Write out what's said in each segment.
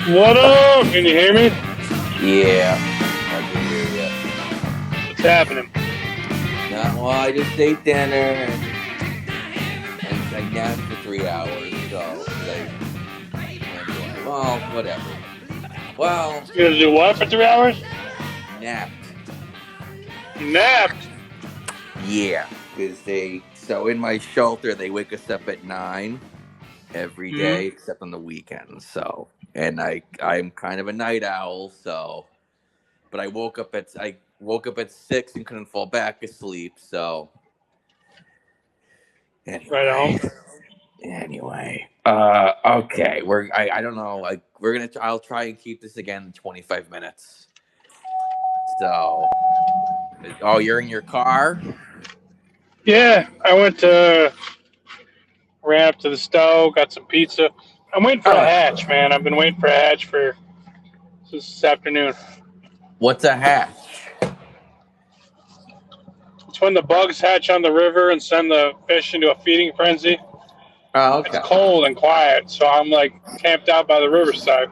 What up? Can you hear me? Yeah, I can hear you. What's happening? Well, I just ate dinner and I napped for 3 hours. So, anyway, well, whatever. Well, You gonna do what for 3 hours? napped. Napped. Yeah, because so in my shelter, they wake us up at 9 every Hmm. day except on the weekends. So, and I'm kind of a night owl, so, but I woke up at 6 and couldn't fall back asleep. So, Right anyway. on. Okay. I don't know. Like, I'll try and keep this again 25 minutes. So, oh, you're in your car? Yeah, I ran up to the stove, got some pizza. I'm waiting for Oh, a that's hatch, good. man. I've been waiting for a hatch since this afternoon. What's a hatch? It's when the bugs hatch on the river and send the fish into a feeding frenzy. Oh, It's okay. cold and quiet, so I'm like camped out by the riverside.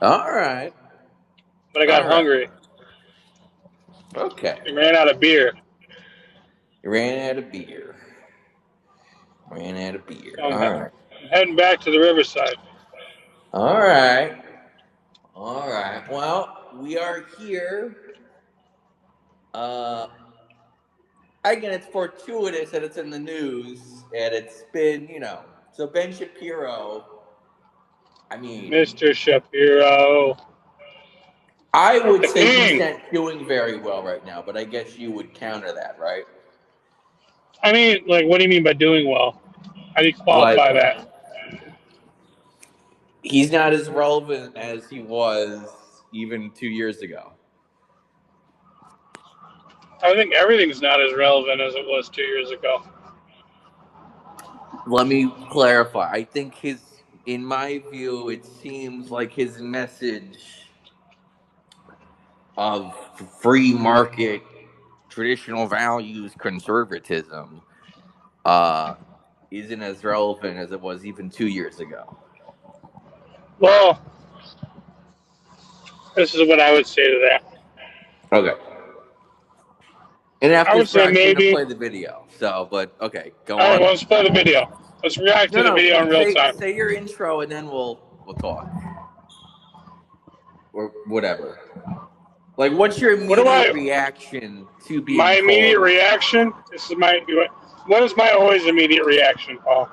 All right. But I got All right. hungry. Okay. I ran out of beer. You ran out of beer. Ran out of beer. So All right. I'm heading back to the riverside. All right. All right. Well, we are here. Uh, Again, it's fortuitous that it's in the news, and it's been, so Ben Shapiro. I mean, Mr. Shapiro. I would The say he's king. not doing very well right now, but I guess you would counter that, right? I mean, like, what do you mean by doing well? How do you Like, qualify that? he's not as relevant as he was even 2 years ago. I think everything's not as relevant as it was 2 years ago. Let me clarify. I think in my view, it seems like his message of free market, traditional values, conservatism, uh, isn't as relevant as it was even 2 years ago. Well, this is what I would say to that. Okay. And I after would this, we're say actually going to maybe. play the video. So, but okay, go All right, on. well, let's play the video. Let's react to No, the no, video in real time. say your intro and then we'll talk or whatever. Like, what's your What do immediate I? reaction to My being immediate told? reaction. This is my. What is my always immediate reaction, Paul?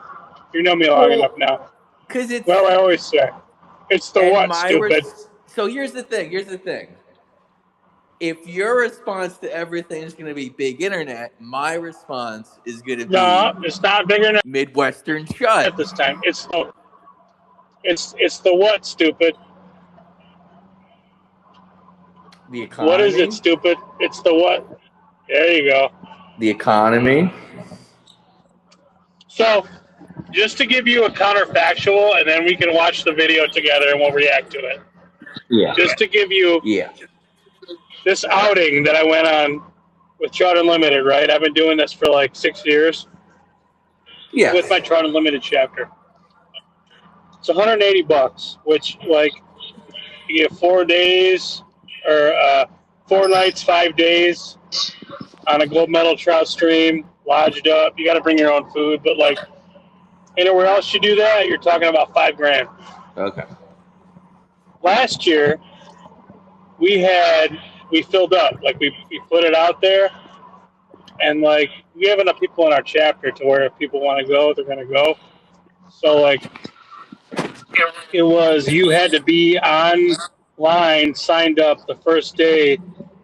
You know me long enough Well, now. because it's Well, I always say, it's the and what, my stupid. so here's the thing. Here's the thing. If your response to everything is going to be big internet, my response is going to No, be it's not bigger than Midwestern shut. at this time. It's the what, stupid. The What is it, economy. stupid? It's the what? There you go. The economy. So, just to give you a counterfactual, and then we can watch the video together and we'll react to it. Yeah. Just to give you Yeah. this outing that I went on with Trout Unlimited, right? I've been doing this for like 6 years with Yes. my Trout Unlimited chapter. It's $180, which like you get 4 days or 4 nights, 5 days on a gold medal trout stream, lodged up. You got to bring your own food, but like anywhere else you do that, you're talking about $5,000. Okay. Last year, we filled up, like we put it out there, and like we have enough people in our chapter to where if people want to go, they're gonna go. So like it was, you had to be online, signed up the first day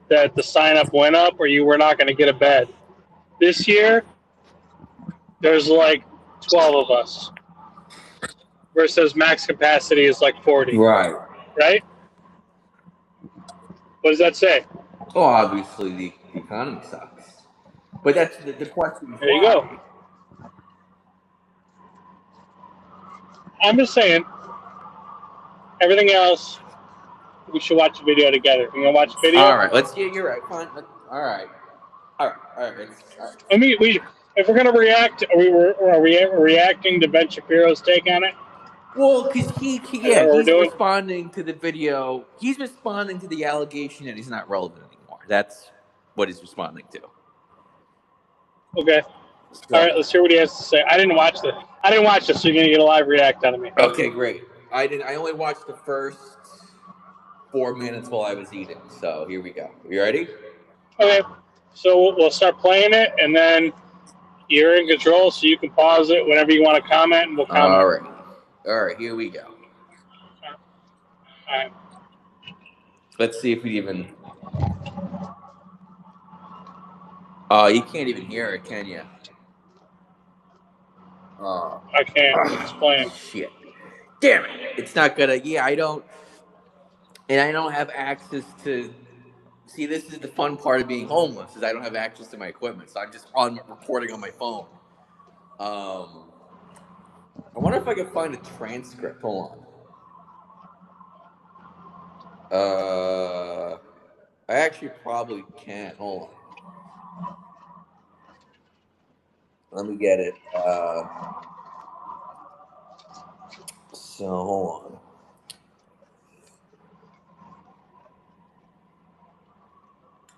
that the sign up went up, or you were not going to get a bed. This year, there's like 12 of us versus max capacity is like 40, Right. right? What does that say? Well, obviously the economy sucks, but that's the question is There you go. why. I'm just saying, everything else, we should watch the video together. You want to watch the video? All right. Let's get. You're right. Fine. All right. All right. All right. All right. I mean, if we're going to react, are we reacting to Ben Shapiro's take on it? Well, because Is that what we're he's doing? responding to the video. He's responding to the allegation that he's not relevant anymore. That's what he's responding to. Okay. All right. So, Let's hear what he has to say. I didn't watch this, so you're gonna get a live react out of me. okay, great. I only watched the first 4 minutes while I was eating. So here we go. You ready? Okay. So we'll start playing it, and then you're in control, so you can pause it whenever you want to comment, and we'll comment. All right. Here we go. All right. Let's see if we even. You can't even hear it, can you? Oh, I can't. It's playing. shit. Damn it. It's not gonna. Yeah, I don't. And I don't have access to. See, this is the fun part of being homeless is I don't have access to my equipment, so I'm just on recording on my phone. I wonder if I can find a transcript. Hold on. I actually probably can't. Hold on. Let me get it. So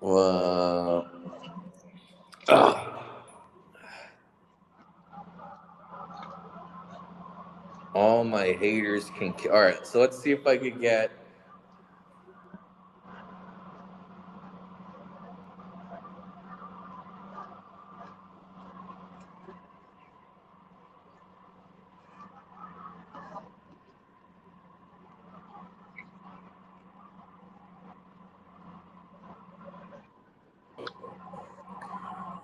hold on. All my haters can. All right, so let's see if I could get.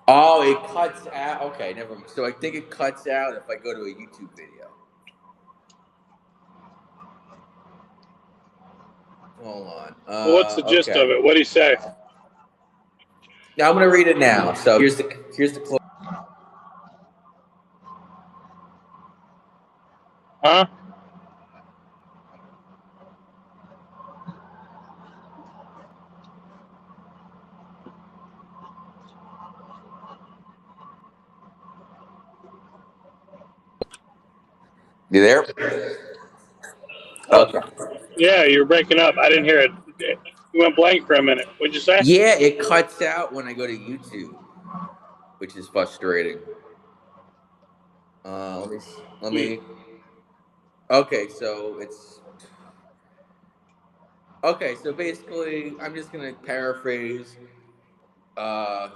Oh, it cuts out. Okay, never mind. So I think it cuts out if I go to a YouTube video. Hold on. Well, what's the gist Okay. of it? What do you say? Now I'm gonna read it now. So here's the close. Huh? You there? Okay. Yeah, you're breaking up. I didn't hear it. You went blank for a minute. What'd you say? Yeah, it cuts out when I go to YouTube, which is frustrating. Let me. Let me. Okay, so it's. Okay, so basically, I'm just gonna paraphrase.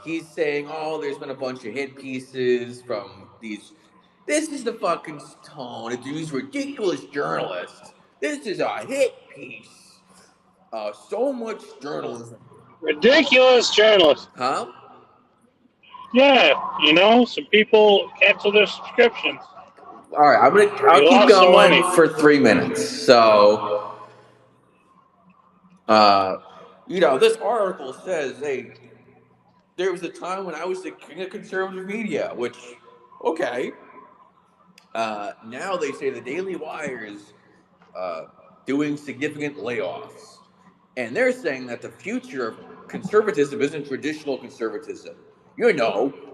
He's saying, "Oh, there's been a bunch of hit pieces from these. This is the fucking tone of these ridiculous journalists. This is a hit piece. So much journalism, Ridiculous journalist. huh? Yeah, some people cancel their subscriptions. All right, I'll He keep lost some going money. for 3 minutes. So, uh, this article says, hey, there was a time when I was the king of conservative media, which, okay. Now they say the Daily Wire is doing significant layoffs. And they're saying that the future of conservatism isn't traditional conservatism.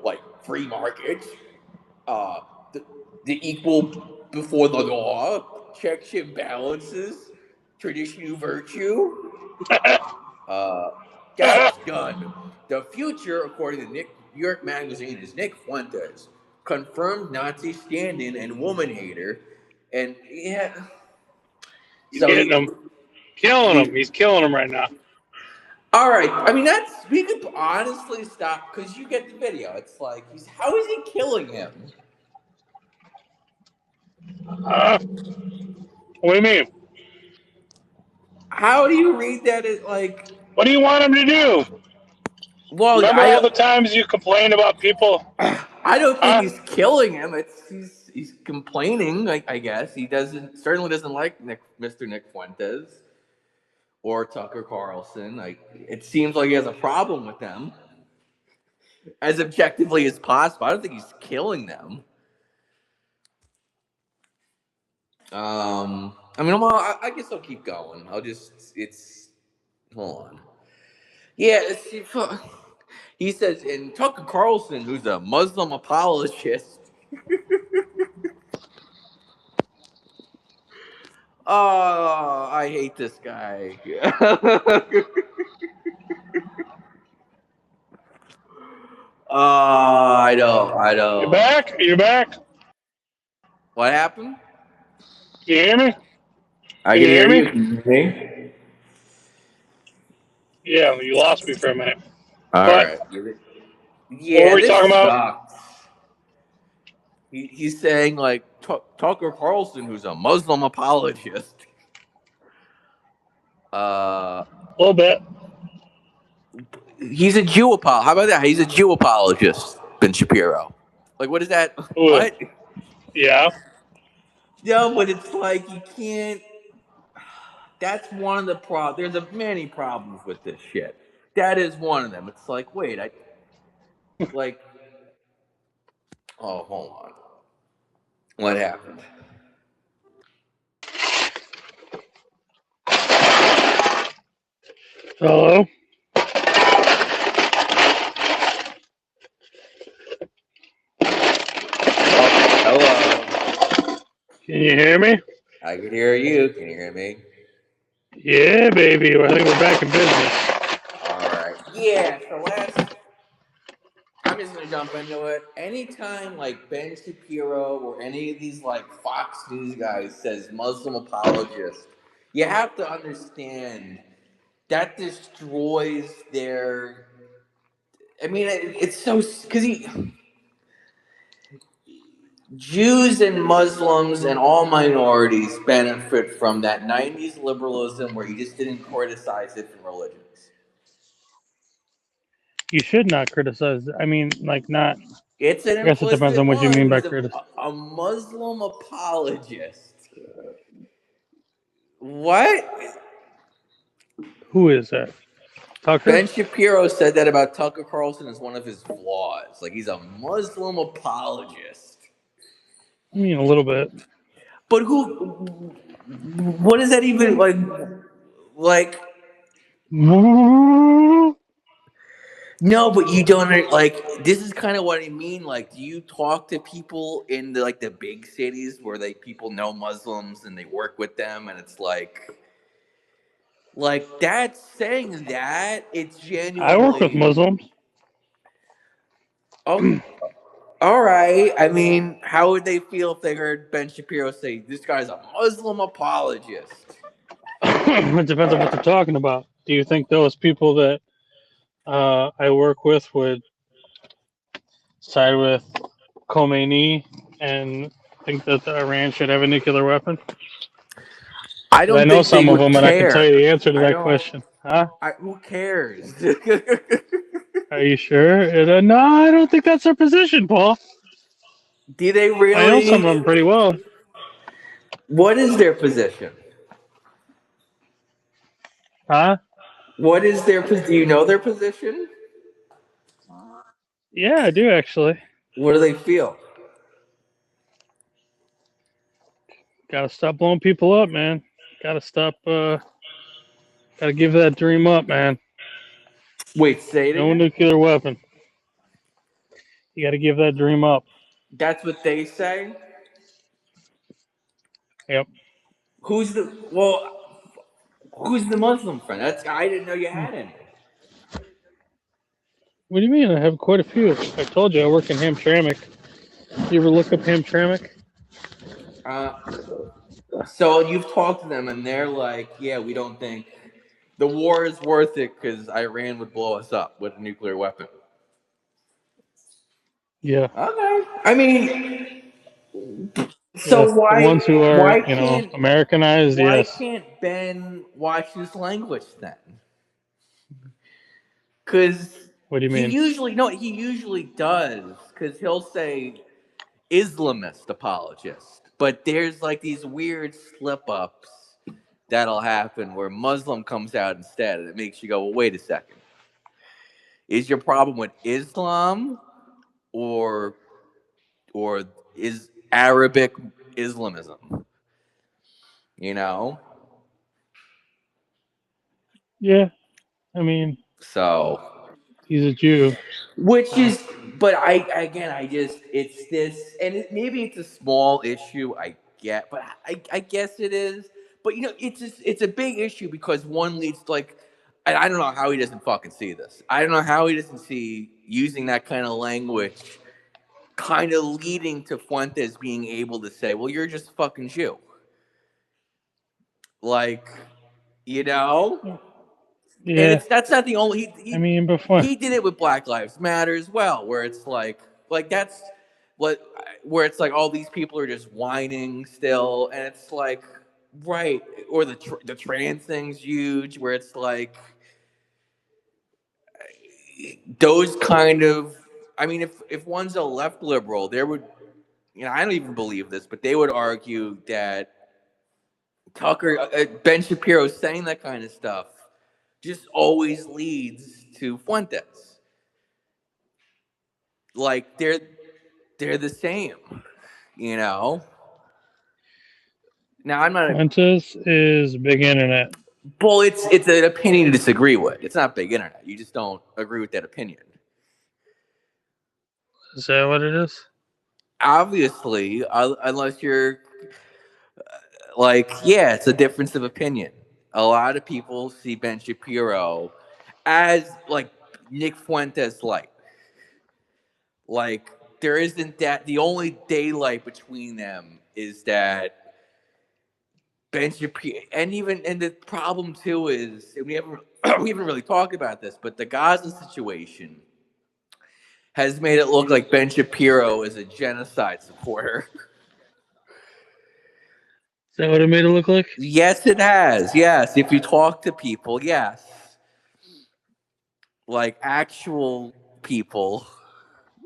Like free market, uh, the, the equal before the law, checks and balances, traditional virtue. That's done. The future, according to New York Magazine, is Nick Fuentes, confirmed Nazi stand-in and woman hater, and yeah. He's So getting them, killing them. He's killing them right now. all right. I mean, we could honestly stop because you get the video. It's like how is he killing him? What do you mean? How do you read that? It like. What do you want him to do? Well, Remember all the times you complained about people? I don't think Huh? he's killing him. He's complaining. I guess he certainly doesn't like Mr. Nick Fuentes or Tucker Carlson. It seems like he has a problem with them, as objectively as possible. I don't think he's killing them. I mean, I guess I'll keep going. Hold on. Yeah, he says, and Tucker Carlson, who's a Muslim apologist, Oh, I hate this guy. I don't. I You don't. back? Are you back? What happened? Can you hear me? I Can you can hear hear you. me? Can you hear me? Yeah, you lost me for a minute. All But right. what were Yeah, we talking this about? sucks. He's saying like Tucker Carlson, who's a Muslim apologist. Uh, A little bit. he's a Jew apologist. How about that? He's a Jew apologist, Ben Shapiro. Like, what is that? Ooh, What? yeah. No, but it's like you can't. That's one of the problems. There's many problems with this shit. That is one of them. It's like, wait, I like. Oh, hold on. What happened? Hello? Oh, hello. Can you hear me? I can hear you. Can you hear me? Yeah, baby. I think we're back in business. All right. Yeah. So I'm just gonna jump into it. Anytime like Ben Shapiro or any of these like Fox News guys says Muslim apologist, you have to understand that destroys their. I mean, it's so because Jews and Muslims and all minorities benefit from that '90s liberalism where you just didn't criticize different religions. You should not criticize. I mean, like, not. It's an I guess it depends implicit on what you one. mean by He's criticize. a Muslim apologist. What? Who is that? Tucker? Ben Shapiro said that about Tucker Carlson as one of his flaws. Like he's a Muslim apologist. I mean, a little bit. But who? What is that even like? Like no, but you don't like. This is kind of what I mean. Like, do you talk to people in the big cities where people know Muslims and they work with them, and it's like that's saying that it's I work with genuinely. Muslims. Oh, all right. I mean, how would they feel if they heard Ben Shapiro say this guy's a Muslim apologist? It depends on what they're talking about. Do you think those people that I work with would side with Khomeini and think that Iran should have a nuclear weapon? I Because I don't know think they some of would them, and I can tell care. you the answer to I that don't. question. Huh? Who cares? Are you sure? No, I don't think that's their position, Paul. Do they I know some really? of them pretty well. What is their position? Huh? What is their? Do you know their position? Yeah, I do actually. What do they feel? Gotta stop blowing people up, man. Gotta stop. Gotta give that dream up, man. Wait, say it No again. nuclear weapon. You gotta give that dream up. That's what they say. Yep. Who's the Who's the Muslim friend? That's I didn't know you had any. What do you mean? I have quite a few. I told you I work in Hamtramck. You ever look up Hamtramck? Uh, so you've talked to them, and they're like, "Yeah, we don't think the war is worth it because Iran would blow us up with a nuclear weapon." Yeah. Okay. I mean, so Yes. The ones who are, why can't Americanized, yes. Ben watch his language then? Because What do you mean? he usually does because he'll say Islamist apologist, but there's like these weird slip ups that'll happen where Muslim comes out instead, and it makes you go, well, wait a second. Is your problem with Islam or or is Arabic Islamism? You know? Yeah. I mean, So he's a Jew. which is but I just it's this and maybe it's a small issue I get, but I guess it is. But it's a big issue because one leads to, like, and I don't know how he doesn't fucking see this. I don't know how he doesn't see using that kind of language, kind of leading to Fuentes being able to say, "Well, you're just a fucking Jew." Like, you know, and Yeah. that's not the only I mean, before. he did it with Black Lives Matter as well, where it's like that's what where it's like all these people are just whining still, and it's like right, or the trans thing's huge, where it's like those kind of. I mean, if one's a left liberal, there would, I don't even believe this, but they would argue that Ben Shapiro saying that kind of stuff just always leads to Fuentes. Like they're the same, you know. Now I'm not. Fuentes is big internet. Well, it's an opinion to disagree with. It's not big internet. You just don't agree with that opinion. Is that what it is? Obviously, unless you're like, yeah, it's a difference of opinion. A lot of people see Ben Shapiro as like Nick Fuentes light. Like there isn't that the only daylight between them is that Ben Shapiro, and the problem too is, and we haven't we haven't really talked about this, but the Gaza situation has made it look like Ben Shapiro is a genocide supporter. Is that what it made it look like? Yes, it has. Yes, if you talk to people, yes, like actual people,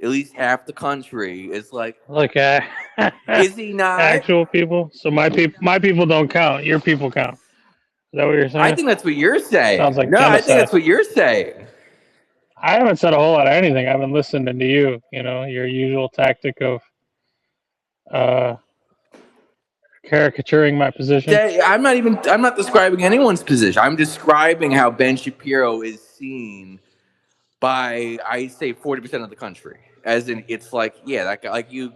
at least half the country is like, Like is he not? actual people. So my people don't count. Your people count. Is that what you're I saying? think that's what you're saying. Sounds like No, I think genocide. that's what you're saying. I haven't said a whole lot of anything. I've been listening to you. You know, your usual tactic of uh, caricaturing my position. I'm not describing anyone's position. I'm describing how Ben Shapiro is seen by, I say, 40% of the country. As in, it's like, yeah, that guy, like you,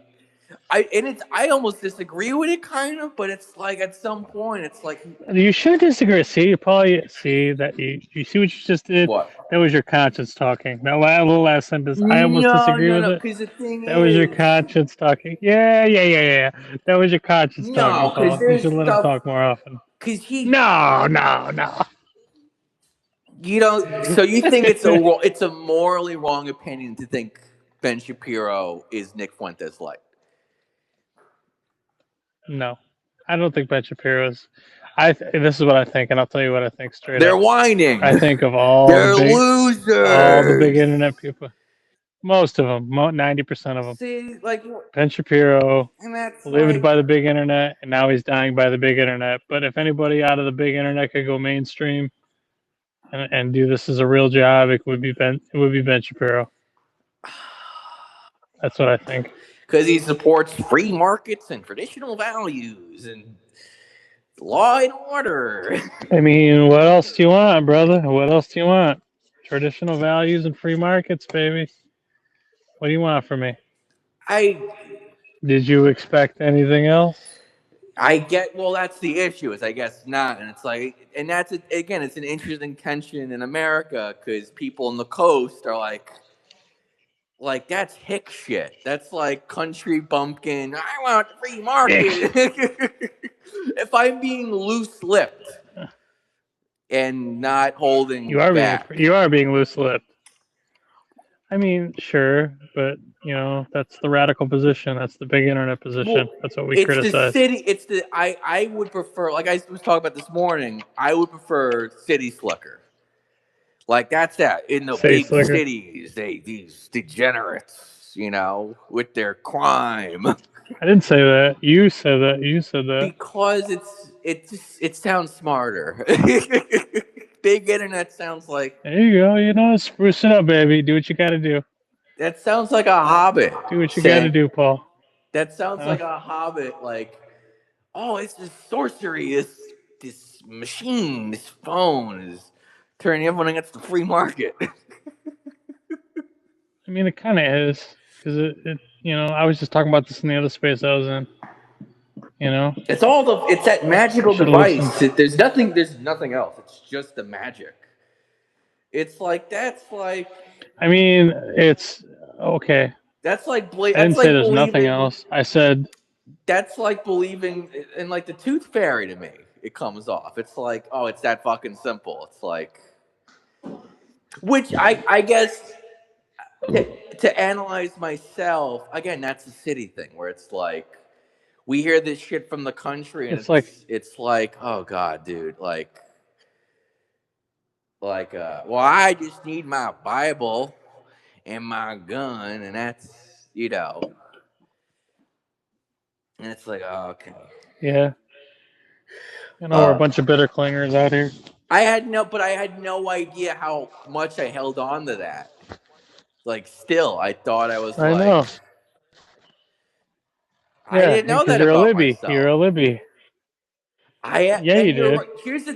I almost disagree with it kind of, but it's like at some point, it's like, You should disagree. See, Paul, you see that you see what you just did? what? That was your conscience talking. That little last sentence, I almost No, disagree no, with no. it. Because the thing That was your is, conscience talking. Yeah. That was your conscience talking, no, because Paul. You there's should let him stuff, talk more often. because No. you don't. So you think it's a morally wrong opinion to think Ben Shapiro is Nick Fuentes like? No, I don't think Ben Shapiro's. This is what I think, and I'll tell you what I think straight They're up. whining. I think of They're all the big losers. internet people, most of them, 90% of them. See, like, Ben Shapiro and that's lived like, by the big internet, and now he's dying by the big internet. But if anybody out of the big internet could go mainstream and do this as a real job, it would be Ben. It would be Ben Shapiro. That's what I think. because he supports free markets and traditional values and law and order. I mean, what else do you want, brother? What else do you want? Traditional values and free markets, baby. What do you want from me? I Did you expect anything else? I get, well, that's the issue, is I guess not, and it's like, and again, it's an interesting tension in America because people on the coast are like that's hick shit. That's like country bumpkin. I want free market. If I'm being loose lipped and not holding back, You are being loose-lipped. I mean, sure, but that's the radical position. That's the big internet position. well, That's what we it's the criticize. city. It's the I would prefer, like I was talking about this morning. I would prefer city slicker. Like that's that in the Say big slicker. cities, these degenerates, with their crime. I didn't say that. You said that. You said that. Because it sounds smarter. Big internet sounds like There you go. Spruce it up, baby. Do what you got to do. that sounds like a hobbit Do what you got to saying do, Paul. that sounds Huh? like a hobbit, like, oh, it's this sorcery, this machine, this phone is turning everyone against the free market. I mean, it kind of is because I was just talking about this in the other space I was in. You know, It's that you magical should listen. device. There's nothing else. It's just the magic. It's like I mean, it's okay. I that's didn't say like there's nothing believing else. I said that's like believing in like the tooth fairy to me. It comes off. It's like, oh, it's that fucking simple. It's like, which I guess to analyze myself again. That's a city thing where it's like we hear this shit from the country, and it's like it's like, oh god, dude, well, I just need my Bible and my gun, and that's you know, and it's like, oh, okay. yeah. You know, we're a Uh, bunch of bitter clingers out here. but I had no idea how much I held on to that. Like, still, I thought I was I like, know. I Yeah, didn't know because that you're a about Libby. You're myself. a Libby. Yeah, you And you're did. right.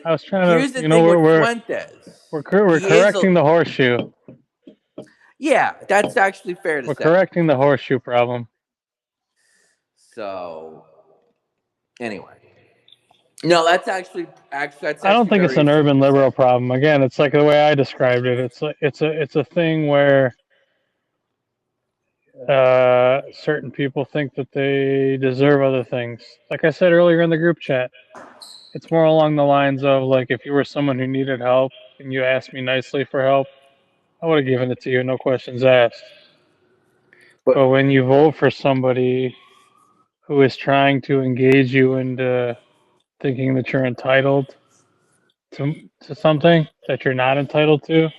I was trying to. Here's the thing with Fuentes. We're He is a correcting the horseshoe. yeah. That's actually fair to We're say. correcting the horseshoe problem. So anyway, no, that's I don't actually think it's very an astute urban to say. liberal problem. Again, it's like the way I described it. It's a thing where certain people think that they deserve other things. Like I said earlier in the group chat, it's more along the lines of like if you were someone who needed help and you asked me nicely for help, I would have given it to you, no questions asked. But But when you vote for somebody who is trying to engage you into thinking that you're entitled to something that you're not entitled to,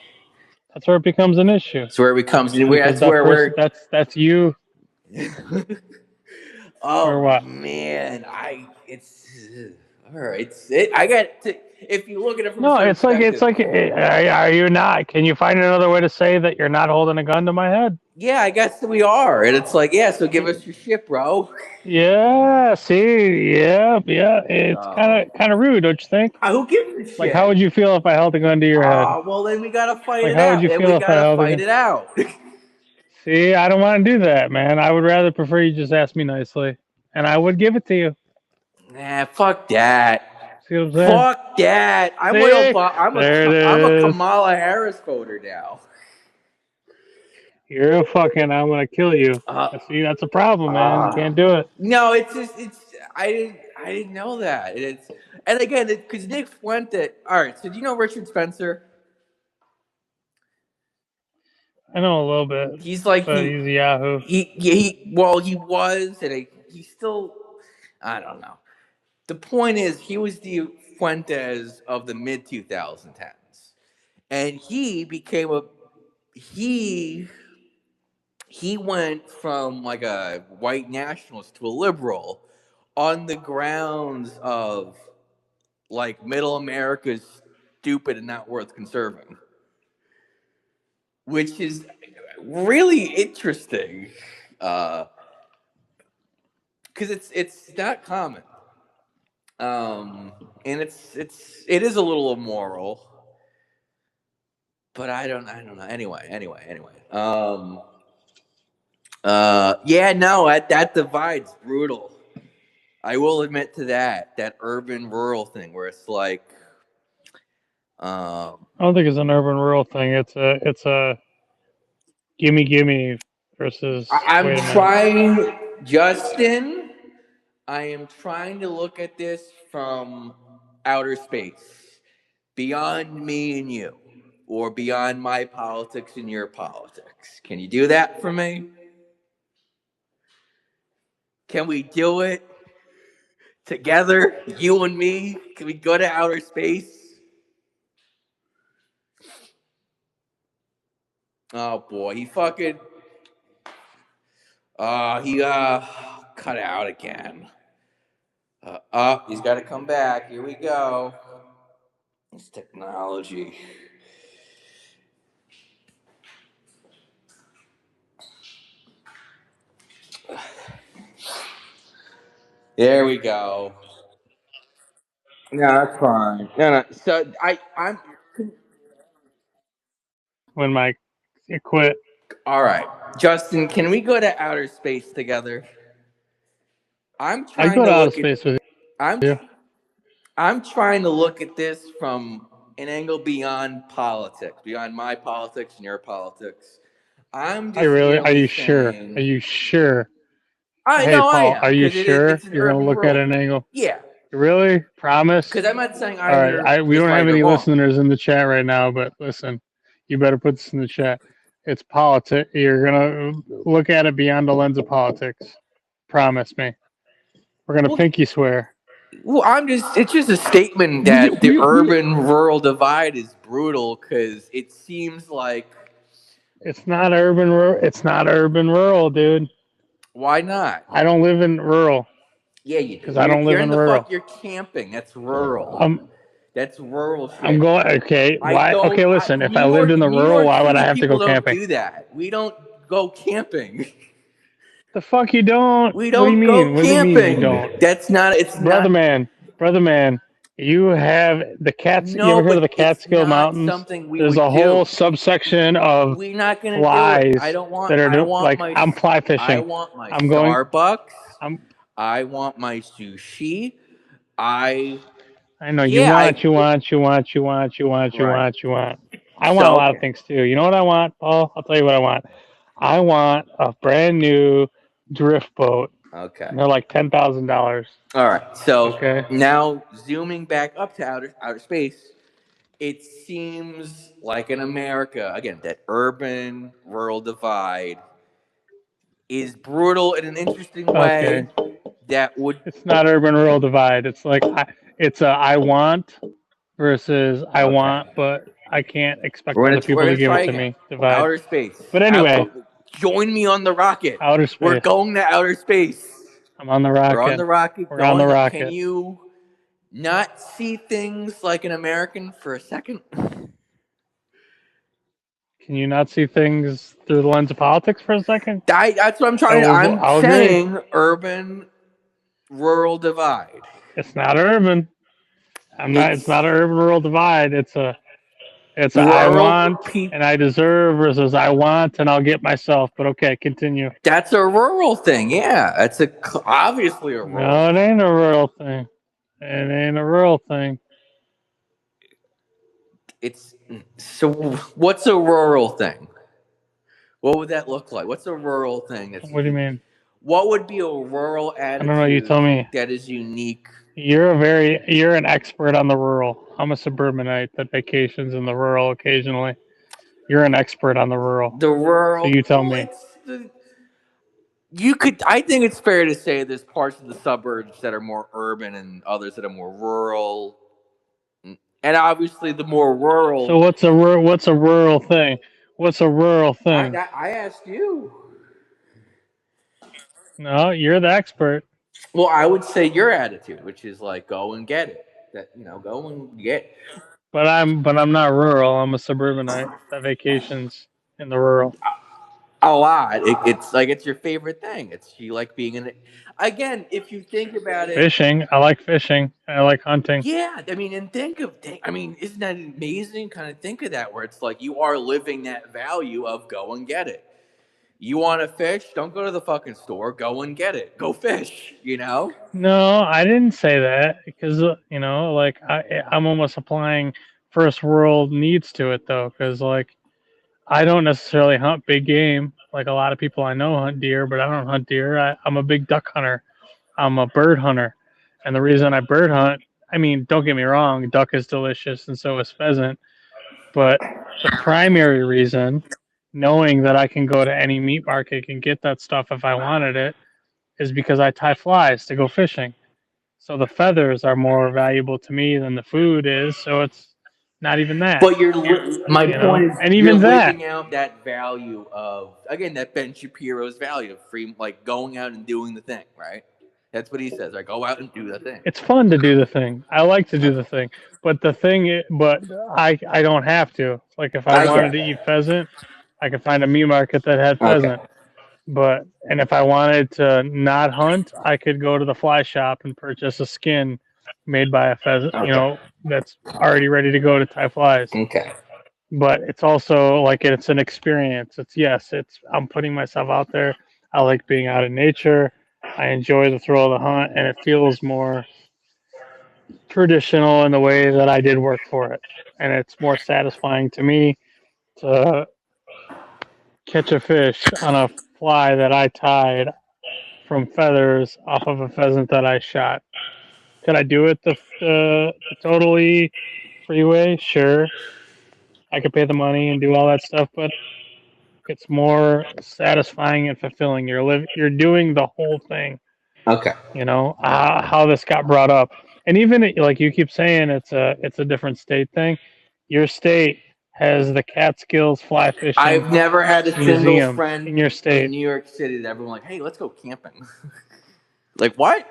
that's where it becomes an issue that's where it becomes. because That's that where person we're. that's you or Oh what? man, all right. I got to. If you look at it from a No, certain it's perspective, like are you not? Can you find another way to say that you're not holding a gun to my head? yeah, I guess we are, and it's like, yeah. So give us your shit, bro. Yeah, see, yeah. It's So kind of rude, don't you think? who gives a Like, how shit? would you feel if I held a gun to your head? Well, then we gotta fight Like, it how would out. you Then feel we if I gotta held a fight gun? it out. See, I don't want to do that, man. I would rather prefer you just ask me nicely, and I would give it to you. Nah, fuck that. See what I'm saying? Fuck that. See, there it I'm a is. Kamala Harris voter now. You're a fucking. I'm gonna kill you. Uh, See, that's a problem, man. You uh, can't do it. no, it's just it's. I didn't know that. And again because Nick Fuente. All right, so do you know Richard Spencer? I know a little bit, He's like but he's a Yahoo. he was he still I don't know. The point is he was the Fuentes of the mid 2010s, and he he went from like a white nationalist to a liberal on the grounds of like middle America's stupid and not worth conserving, which is really interesting because it's not common, and it is a little immoral, but I don't know. Anyway. Yeah, no, that divide's brutal. I will admit to that urban rural thing where it's like, um, I don't think it's an urban rural thing. It's a gimme versus I'm wait a minute. trying, Justin. I am trying to look at this from outer space, beyond me and you, or beyond my politics and your politics. Can you do that for me? Can we do it together, you and me? Can we go to outer space? Oh boy, he fucking he cut out again. He's got to come back. Here we go. It's technology. There we go. No, that's fine. No. So I'm When my it quit. all right. Justin, can we go to outer space together? I'm I'd trying go to to outer look at space with I'm you. I'm trying to look at this from an angle beyond politics, beyond my politics and your politics. I'm I just really? Are merely you sure? Are saying, you sure? I Hey, know I Paul, am are you because sure it's an you're gonna urban look at rural. an angle? Yeah, Really? Promise? because I'm not saying All right. either We is don't have right or any wrong. listeners in the chat right now, but listen, you better put this in the chat. It's politics. You're gonna look at it beyond the lens of politics. Promise me. We're gonna Well, pinky swear. well, it's just a statement that the urban rural divide is brutal because it seems like, It's not urban rural. It's not urban rural, dude. why not? I don't live in rural Yeah, you do. because I don't live You're in in the rural. you're camping. That's rural. I'm That's rural I'm shit. going. Okay, I why? don't. Okay, listen. If New I lived in York, the New rural, York why would I City have to people go don't camping? do that. We don't go camping. The fuck you don't? We What do you don't go mean? What do you mean you camping. don't? That's not. It's Brother not. man, brother man, you have the cats. You No, ever heard of but the it's Catskill not Mountains? something we There's would a whole do. subsection of We're not gonna do it. I flies don't want. that are I want like my. I'm fly I fishing. want my I'm going. Starbucks. I'm. I want my sushi. I. I know you Yeah. want. You want. You want. You want. You want. You Right. want. You want. I want a So lot of okay. things too. You know what I want, Paul? I'll tell you what I want. I want a brand new drift boat. Okay. And they're like $10,000. All right. So Okay. now zooming back up to outer space, it seems like in America, again, that urban rural divide is brutal in an interesting way Okay. that would. It's not urban rural divide. It's like it's a I want versus I Okay. want, but I can't expect other We're people to gonna give try it to again. me. Divide. Outer space. But anyway, Join me on the rocket. outer We're space. going to outer space. I'm on the We're on rocket. the rocket We're on the going. Can rocket. you not see things like an American for a second? Can you not see things through the lens of politics for a second? That's what I'm trying to. I'm I'll agree. saying urban rural divide. It's not urban. I'm not. It's It's not an urban rural divide. It's a I rural want people. and I deserve versus I want and I'll get myself. But okay, continue. That's a rural thing. Yeah, that's obviously a rural No, it thing. ain't a rural thing. It ain't a rural thing. It's so. What's a rural thing? What would that look like? What's a rural thing that's What do you unique? mean? What would be a rural I don't know. You tell attitude me. that is unique? You're an expert on the rural. I'm a suburbanite that vacations in the rural occasionally. You're an expert on the rural. The So rural. you tell Well, me. it's the. You could. I think it's fair to say there's parts of the suburbs that are more urban and others that are more rural. And obviously, the more So rural. what's a rural thing? What's a rural thing? I asked you. No, you're the expert. Well, I would say your attitude, which is like go and get it. That go and get But I'm not rural. I'm a suburbanite that vacations in the rural. a lot. It's like it's your favorite thing. It's you like being in it. Again, if you think about it, Fishing. I like fishing. I like hunting. yeah. I mean, and I mean, isn't that amazing? Kind of think of that where it's like you are living that value of go and get it. You want to fish? Don't go to the fucking store. Go and get it. Go fish. No, I didn't say that because like I'm almost applying first world needs to it though, because like I don't necessarily hunt big game. Like a lot of people I know hunt deer, but I don't hunt deer. I'm a big duck hunter. I'm a bird hunter, and the reason I bird hunt, I mean, don't get me wrong, duck is delicious, and so is pheasant. But the primary reason, knowing that I can go to any meat market and get that stuff if I wanted it, is because I tie flies to go fishing. So the feathers are more valuable to me than the food is. So it's not even that, But my point is and you're even that. living out that value of again that Ben Shapiro's value of free like going out and doing the thing, right? That's what he says. Like go out and do the thing. It's fun to do the thing. I like to do the thing, but I don't have to. Like if I I wanted get to eat that. pheasant, I could find a meat market that had Okay. pheasant. And if I wanted to not hunt, I could go to the fly shop and purchase a skin made by a pheasant, Okay. that's already ready to go to tie flies. Okay. But it's also like it's an experience. It's I'm putting myself out there. I like being out in nature. I enjoy the thrill of the hunt, and it feels more traditional in the way that I did work for it. And it's more satisfying to me to catch a fish on a fly that I tied from feathers off of a pheasant that I shot. Could I do it the totally free way? Sure. I could pay the money and do all that stuff, but it's more satisfying and fulfilling. You're doing the whole thing. Okay. How this got brought up, and even like you keep saying, it's a different state thing. Your state has the Catskills fly fishing I've never had a single museum friend in your in state. New York City that everyone like, hey, let's go camping. Like what?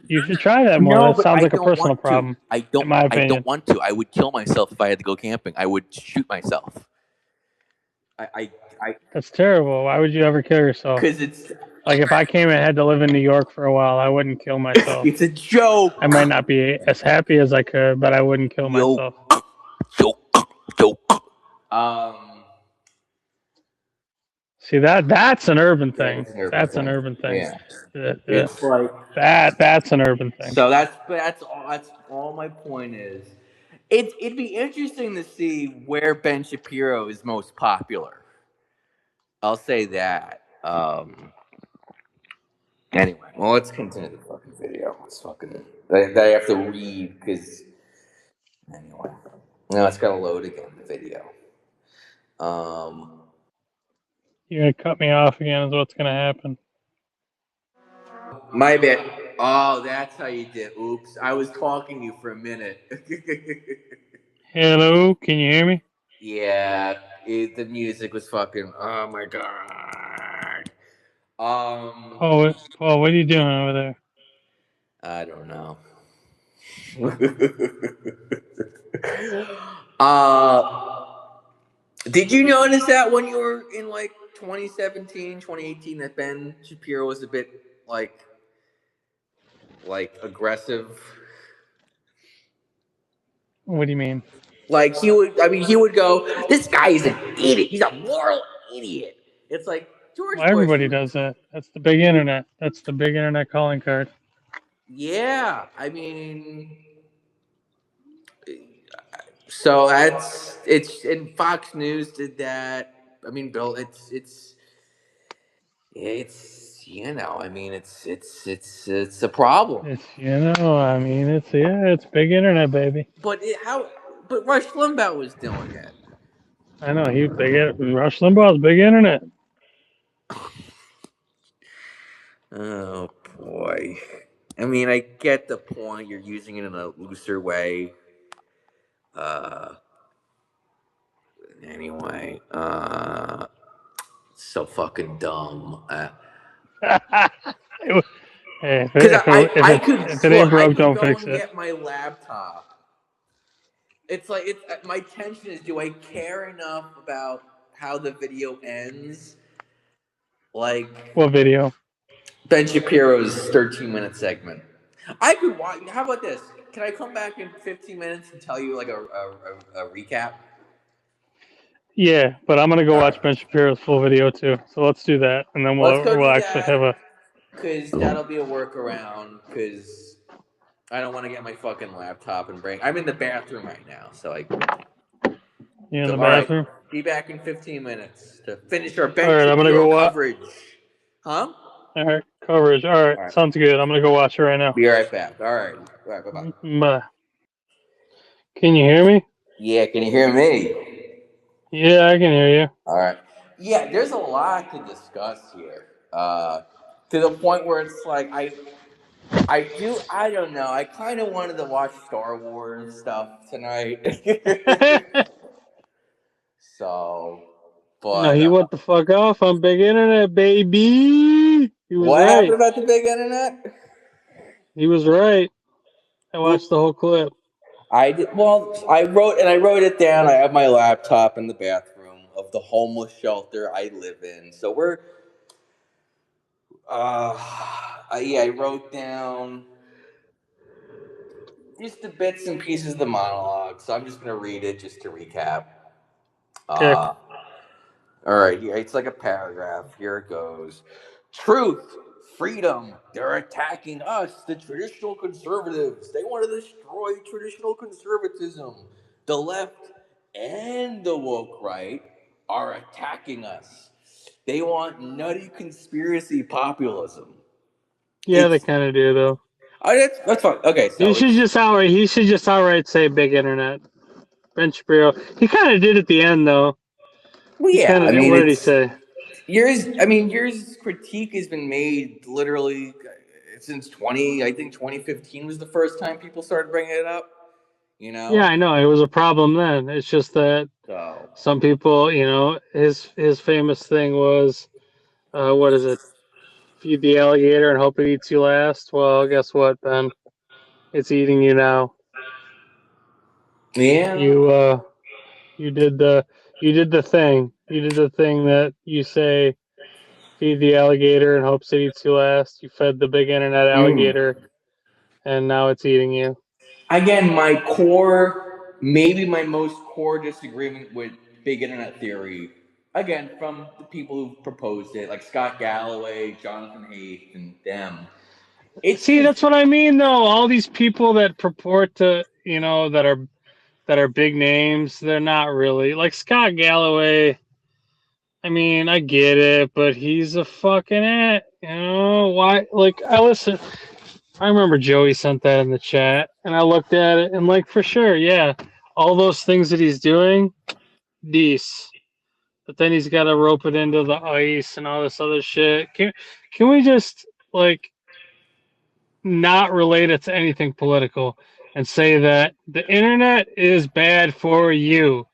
You should try that more. No, That but sounds I like a don't personal want to. problem, I in don't. my I don't opinion. want to. I would kill myself if I had to go camping. I would shoot myself. I That's terrible. Why would you ever kill yourself? because it's Like if I came and had to live in New York for a while, I wouldn't kill myself. it's a joke. I might not be as happy as I could, but I wouldn't kill Yo, myself. joke. See that's an urban Yeah, thing. it's an urban That's an thing. urban thing. Yeah, The- the- it's like that's an urban thing. so. That's all my point is. It'd be interesting to see where Ben Shapiro is most popular. I'll say that. Anyway, well, let's continue the fucking video. It's fucking. I have to read because. Anyway. No, it's got to load again, the video. You're gonna cut me off again is what's gonna happen. My bad. Oh, that's how you did. Oops. I was talking to you for a minute. Hello, can you hear me? Yeah, the music was fucking. Oh my god. Paul, what are you doing over there? I don't know. uh, did you notice that when you were in like 2017, 2018, that Ben Shapiro was a bit like aggressive? What do you mean? Like he would go, "This guy is an idiot. He's a moral idiot." It's like George Well, Bush. everybody does that. That's the big internet. That's the big internet calling card. Yeah, I mean, so it's and Fox News did that. I mean, Bill, it's I mean, it's a problem. It's big internet, baby. But But Rush Limbaugh was doing it. I know Rush Limbaugh's big internet. Oh boy. I mean, I get the point. You're using it in a looser way. Uh, anyway, so fucking dumb. Hey, Because I could if it ain't look, I broke, could don't go fix and it. get my laptop. It's like my tension is: do I care enough about how the video ends? Like What video? Ben Shapiro's 13-minute segment. I could watch. How about this? Can I come back in 15 minutes and tell you like a recap? Yeah, but I'm gonna go All watch right. Ben Shapiro's full video too. So let's do that, and then Let's go we'll do actually have that a. because that'll be a workaround. Because I don't want to get my fucking laptop and bring. I'm in the bathroom right now, so You in So the all right, bathroom? be back in 15 minutes to finish our All Ben right, I'm gonna Shapiro go watch. coverage. Huh? All right, coverage. All right, All right. sounds good. I'm gonna go watch it right now. Be right back. All right. All right. Bye bye. Bye. Can you hear me? Yeah. Can you hear me? Yeah, I can hear you. All right. Yeah. There's a lot to discuss here. To the point where it's like I don't know. I kind of wanted to watch Star Wars stuff tonight. So, No, but he went the fuck off on big internet, baby. He was what happened right. about the big internet? He was right. I Who? watched the whole clip. I did, well, I wrote it down. I have my laptop in the bathroom of the homeless shelter I live in. So I wrote down just the bits and pieces of the monologue. So I'm just gonna read it just to recap. Okay. All right, here it's like a paragraph. Here it goes. Truth. freedom. They're attacking us, the traditional conservatives. They want to destroy traditional conservatism. The left and the woke right are attacking us. They want nutty conspiracy populism. Yeah, they It's kind of do though. that's fine. Okay, so it's He should just outright say big internet. Ben Shapiro. He kind of did at the end though. well, He yeah. kind of I did. mean, What did he it's say? yours. I mean, yours critique has been made literally since 2015 was the first time people started bringing it up. You Yeah, know, I know it was a problem then. It's just that so some people, his famous thing was, what is it? Feed the alligator and hope it eats you last. Well, guess what, Ben? It's eating you now. yeah. You you did the you did the thing. You did the thing that you say feed the alligator and hopes it eats you last. You fed the big internet Mm. alligator and now it's eating you. Again, my core, maybe my most core disagreement with big internet theory. Again, from the people who proposed it, like Scott Galloway, Jonathan Haidt, and them. It's See, just that's what I mean though. All these people that purport to, that are big names, they're not really. Like Scott Galloway, I mean, I get it, but he's a fucking why like I listen I remember Joey sent that in the chat and I looked at it and like for sure, yeah. All those things that he's doing, these. But then he's got to rope it into the ice and all this other shit. Can we just like not relate it to anything political and say that the internet is bad for you?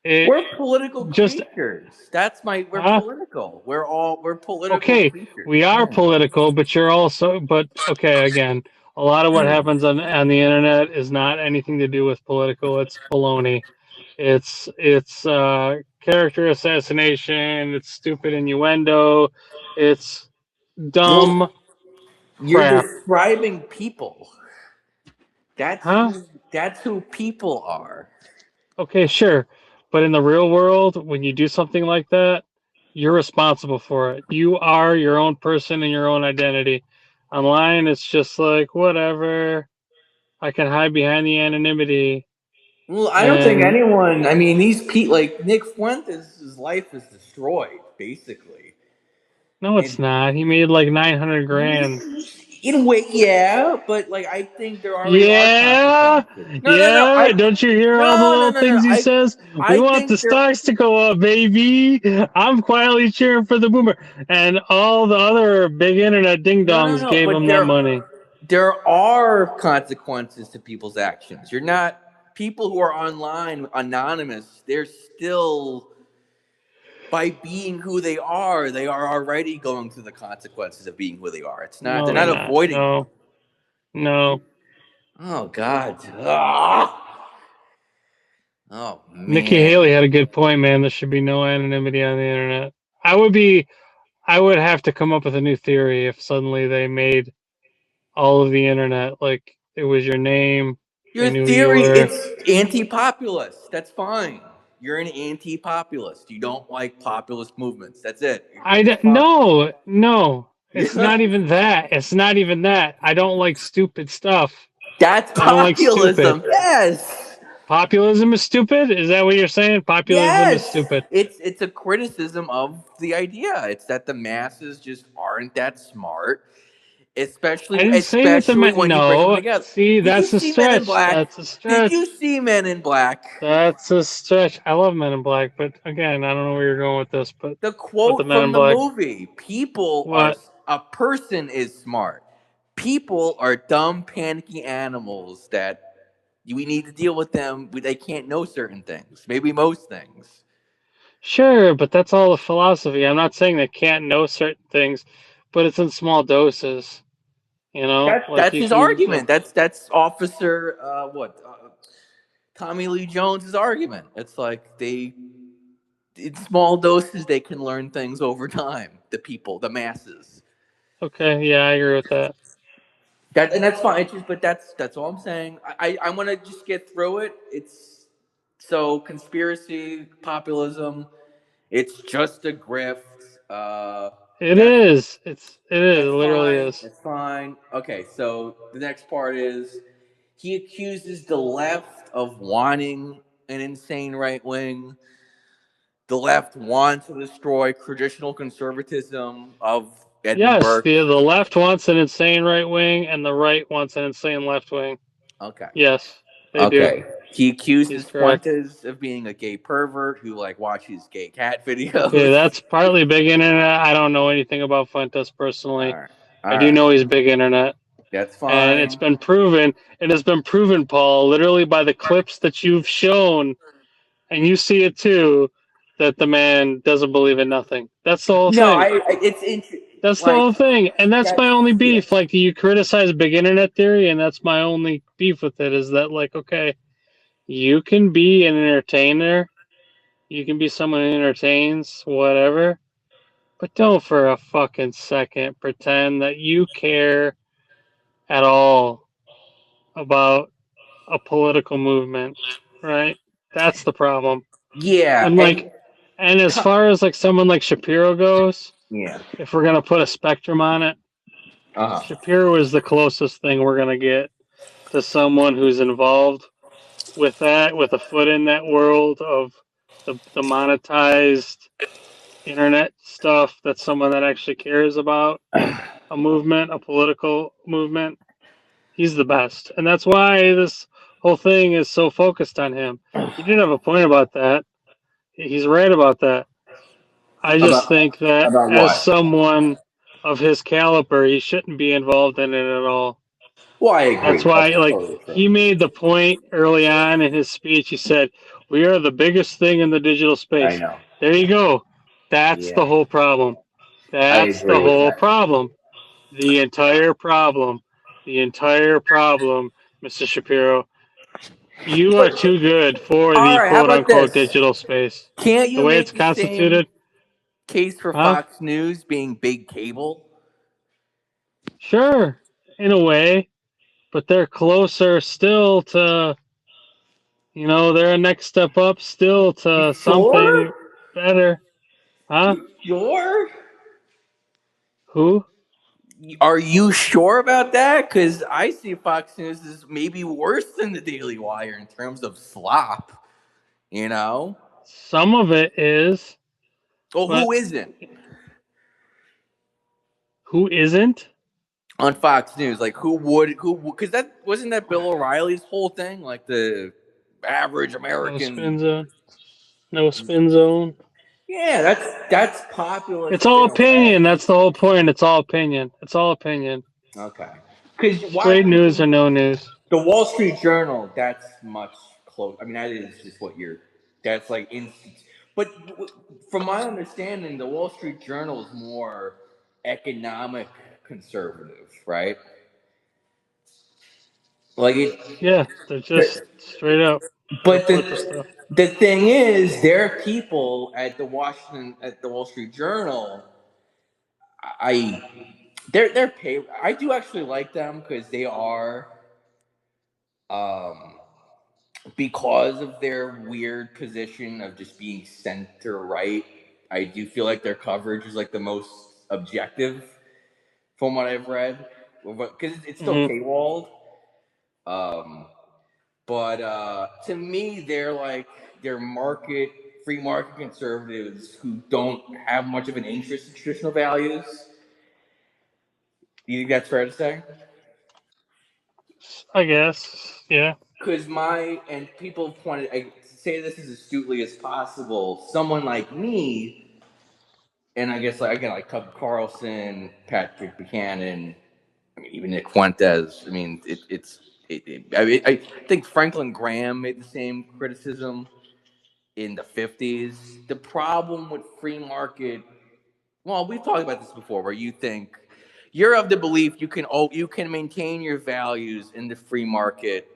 It we're political just creatures. That's my. We're huh? political. We're political Okay, we creatures. are Yeah. political, but you're also but okay, again, a lot of what happens on the internet is not anything to do with political. It's baloney. It's character assassination, it's stupid innuendo, it's Well, dumb you're crap. describing people. Huh? That's who people are. Okay, sure. But in the real world, when you do something like that, you're responsible for it. You are your own person and your own identity. Online, it's just like, whatever. I can hide behind the anonymity. Well, I don't think And anyone. I mean, these people like Nick Fuentes, his life is destroyed basically, no, it's and not. He made like 900 grand. in a way, yeah. But like, I think there already are Yeah, consequences. No, no, no. yeah. Don't you hear all the little No. things he says? We I want the think there. stocks to go up, baby. I'm quietly cheering for the boomer. And all the other big internet ding dongs No. gave But him that money. there are consequences to people's actions. You're not people who are online anonymous. They're still by being who they are already going through the consequences of being who they are. It's not No, they're they're not not. avoiding them. No, no. Oh God. Ah! Oh Nikki man. Haley had a good point, man. There should be no anonymity on the internet. I would have to come up with a new theory if suddenly they made all of the internet like it was your name. They Your knew who you theory, were. it's anti-populist. That's fine. You're an anti-populist. You don't like populist movements. That's it. It's fine. No, no. It's Yeah. not even that. It's not even that. I don't like stupid stuff. That's I don't like stupid. populism. Yes. Populism is stupid? Is that what you're saying? Populism is Yes. stupid. It's a criticism of the idea. It's that the masses just aren't that smart, I didn't say that the especially men. when you bring them No, together. see, Did you that's a see Men in stretch. Black? That's a Did you stretch. see Men in Black? That's a stretch. I love Men in Black, but again, I don't know where you're going with this. But The with the quote Men from in the Black, movie: "People are what? a person is smart. People are dumb, panicky animals that we need to deal with them. They can't know certain things, maybe most things." Sure, but that's all the philosophy. I'm not saying they can't know certain things, but it's in small doses. Like That's you his can. argument. That's Officer Tommy Lee Jones's argument. It's like they in small doses they can learn things over time. The people, the masses. Okay, yeah, I agree with that. That and that's fine. It's just, but that's all I'm saying. I want to just get through it. It's so conspiracy populism. It's just a grift. It That's is. It is. It that's literally fine. is. That's fine. Okay, so the next part is he accuses the left of wanting an insane right wing. The left wants to destroy traditional conservatism of Edmund Yes, Burke. the left wants an insane right wing, and the right wants an insane left wing. Okay. Yes, they do. Okay. He He's accuses correct. Fuentes of being a gay pervert who like watches gay cat Okay, videos. that's partly big internet. I don't know anything about Fuentes All personally. right. I All do right. know he's big internet, That's and it's fine. been proven. It has been proven, Paul, literally by the clips that you've shown, and you see it too, that the man doesn't believe in nothing. That's the whole No, thing. it's interesting. That's the Like whole thing, and that's that's my only yeah. beef. Like, you criticize big internet theory, and that's my only beef with it. Is that, like, okay, you can be an entertainer, you can be someone who entertains, whatever, but don't for a fucking second pretend that you care at all about a political movement, right? That's the problem. Yeah, And and like, and as far as like someone like Shapiro goes, yeah. if we're gonna put a spectrum on it, Uh-huh. Shapiro is the closest thing we're gonna get to someone who's involved with that, with a foot in that world of the monetized internet stuff. That's someone that actually cares about a movement, a political movement. He's the best, and that's why this whole thing is so focused on him. You did have a point about that. He's right about that. I just About think that about as what? someone of his caliber, he shouldn't be involved in it at all. Well, I agree. That's why, That's like, totally true. he made the point early on in his speech. He said, "We are the biggest thing in the digital I space." know. There you go. That's Yeah, the whole problem. I That's the agree with whole that. problem. The entire problem. The entire problem, Mr. Shapiro. You are But too good for all the right, how quote about unquote this? digital space. Can't The you way it's make the same constituted, case for huh? Fox News being big cable? Sure, in a way, but they're closer still to, they're a next step up still You to sure? something better, huh? You sure? Who? Are you sure about that? Because I see Fox News as maybe worse than the Daily Wire in terms of slop. You know? Some of it is, Well, but who isn't who isn't? on Fox News? Like, who would? Who? Because that wasn't that Bill O'Reilly's whole thing. Like the average No spin American. zone. No spin zone. Yeah, that's populist It's all in a way. opinion. That's the whole point. It's all opinion. It's all opinion. Okay. Because why Straight do you news or think no news. the Wall Street Journal? That's much close. I mean, that is just what you're. That's like instant. But from my understanding, the Wall Street Journal is more economic conservative, right? Like it. Yeah, they're just straight up. But Report the stuff. the thing is, there are people at the Wall Street Journal. I they're pay. I do actually like them because they are um because of their weird position of just being center right. I do feel like their coverage is like the most objective from what I've read, because it's still Hmm. paywalled. Um, but to me, they're like they're free market conservatives who don't have much of an interest in traditional values. Do you think that's fair to say? I guess. Yeah. Because and people have pointed, I say this as astutely as possible. Someone like me, and I guess like again like Tucker Carlson, Patrick Buchanan, I mean even Nick Fuentes. I mean I think Franklin Graham made the same criticism in the 50s. The problem with free market, well, we've talked about this before, where you think you're of the belief you can maintain your values in the free market.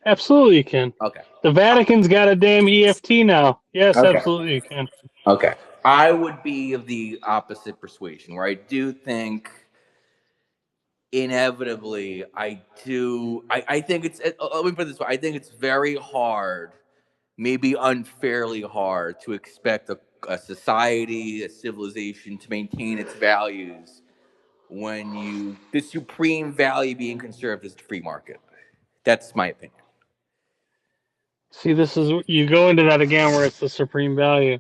Absolutely, you can. Okay. The Vatican's got a damn EFT now. Yes, Okay. absolutely, you can. Okay. I would be of the opposite persuasion, where I do think inevitably I think let me put it this way. I think it's very hard, maybe unfairly hard, to expect a society, a civilization to maintain its values when the supreme value being conserved is the free market. That's my opinion. See, this is you go into that again where it's the supreme value.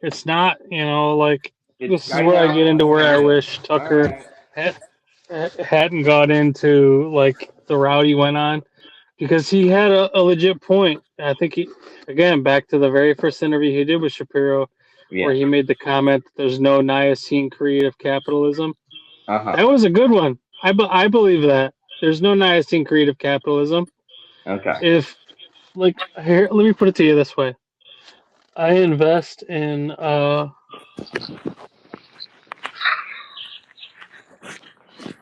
It's not, like It's this is I where I know. get into where I wish All Tucker right. had, hadn't got into like the route he went on because he had a legit point. I think again, back to the very first interview he did with Shapiro, where Yeah. he made the comment that there's no Nicene creed of capitalism. Uh huh. That was a good one. I believe that. There's no Nicene creed of capitalism. Okay. If, like, here, let me put it to you this way. I invest in, hold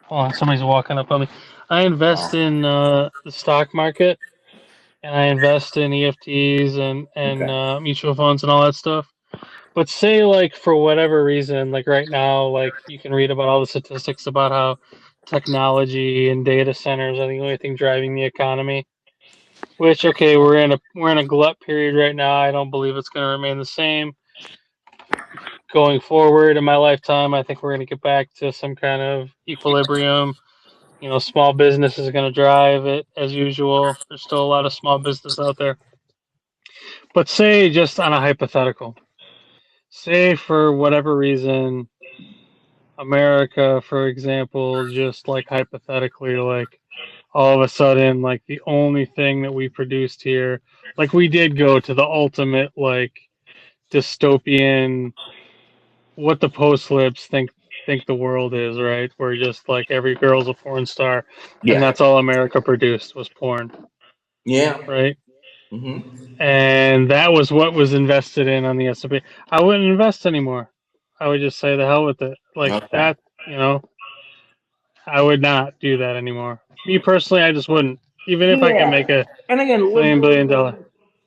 on, somebody's walking up on me. I invest Oh. in the stock market and I invest in EFTs and Okay. mutual funds and all that stuff. But say, like, for whatever reason, like right now, like you can read about all the statistics about how technology and data centers are the only thing driving the economy. Which, okay, we're in a glut period right now. I don't believe it's going to remain the same going forward in my lifetime. I think we're going to get back to some kind of equilibrium. Small business is going to drive it as usual. There's still a lot of small business out there. But say, just on a hypothetical, say for whatever reason, America, for example, just like hypothetically, like all of a sudden, like the only thing that we produced here, like we did go to the ultimate, like dystopian, what the post libs think the world is, right? Where just like every girl's a porn star, and Yeah. that's all America produced was porn, Yeah. right? Mm-hmm. And that was what was invested in on the S&P. I wouldn't invest anymore. I would just say the hell with it. Like Okay. that, I would not do that anymore. Me personally, I just wouldn't. Even if I can Yeah. make a And again, million billion dollar.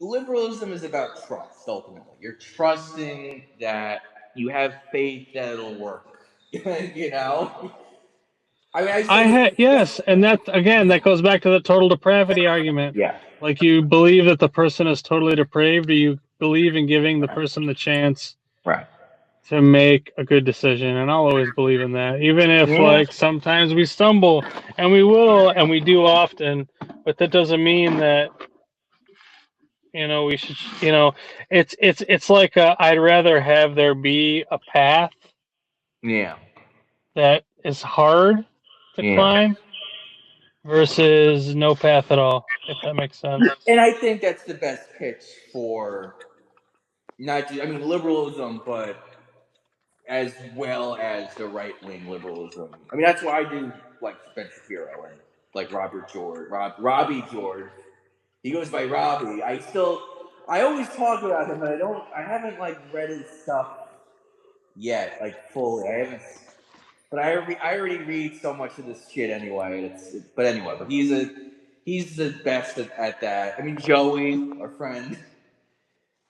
liberalism is about trust. Ultimately, you're trusting that you have faith that it'll work. you know. I mean, I I say had yes, and that again, that goes back to the total depravity argument. yeah. Like you believe that the person is totally depraved, or you believe in giving the person the chance Right. to make a good decision. And I'll always believe in that, even if Yeah. like sometimes we stumble, and we will, and we do often. But that doesn't mean that we should. It's like I'd rather have there be a path Yeah. that is hard to Yeah. climb versus no path at all, if that makes sense. And I think that's the best pitch for not just, I mean, liberalism, but as well as the right wing liberalism. I mean, that's why I do like Ben Shapiro and like Robbie George. He goes by Robbie. I always talk about him, but I haven't like read his stuff yet, like fully. I haven't, but I already read so much of this shit anyway. But anyway, but he's the best at that. I mean, Joey, our friend,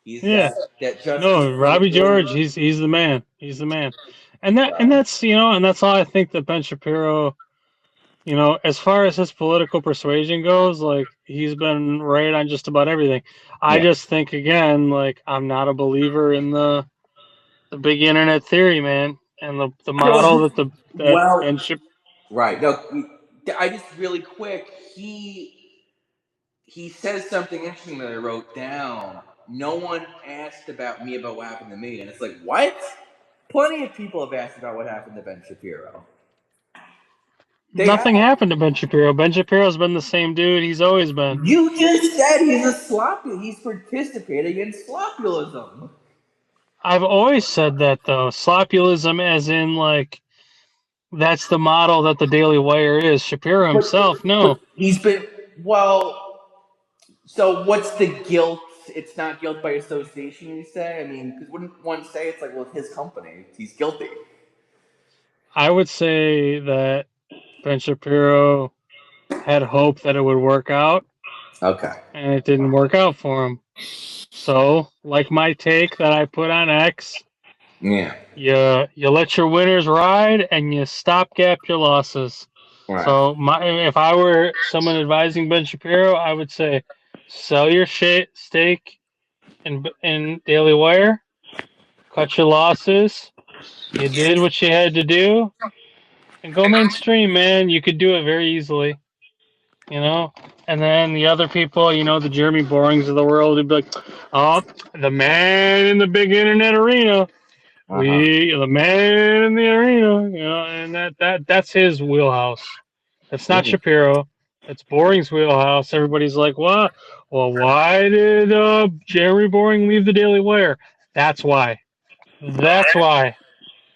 he's Yeah. that justice No, Robbie warrior. George, he's the man. He's the man. And So, that's all I think that Ben Shapiro, as far as his political persuasion goes, like he's been right on just about everything. I yeah. just think again, like I'm not a believer in the big internet theory, man, and the model So, that well, Ben Shapiro. right. No, I just really quick. He says something interesting that I wrote down. No one asked about me about what happened to me, and it's like, what? Plenty of people have asked about what happened to Ben Shapiro. They Nothing have. happened to Ben Shapiro. Ben Shapiro's been the same dude he's always been. You just said he's a sloppy. He's participating in slopulism. I've always said that though. Slopulism as in like that's the model that the Daily Wire is. Shapiro But himself, but no. he's been well. So what's the guilt? It's not guilt by association, you say? I mean, because wouldn't one say it's like, well, it's his company, he's guilty? I would say that Ben Shapiro had hope that it would work out, Okay. and it didn't work out for him. So, like my take that I put on X, Yeah. you let your winners ride and you stopgap your losses. Right. So, if I were someone advising Ben Shapiro, I would say sell your stake in Daily Wire, cut your losses. You did what you had to do, and go mainstream, man. You could do it very easily, you know. And then the other people, the Jeremy Borings of the world, would be like, "Oh, the man in the big internet arena, Uh huh. the man in the arena," and that's his wheelhouse. That's not Hmm. Shapiro. That's Boring's wheelhouse. Everybody's like, "What? Well, why did Jeremy Boring leave the Daily Wire?" That's why. That's why.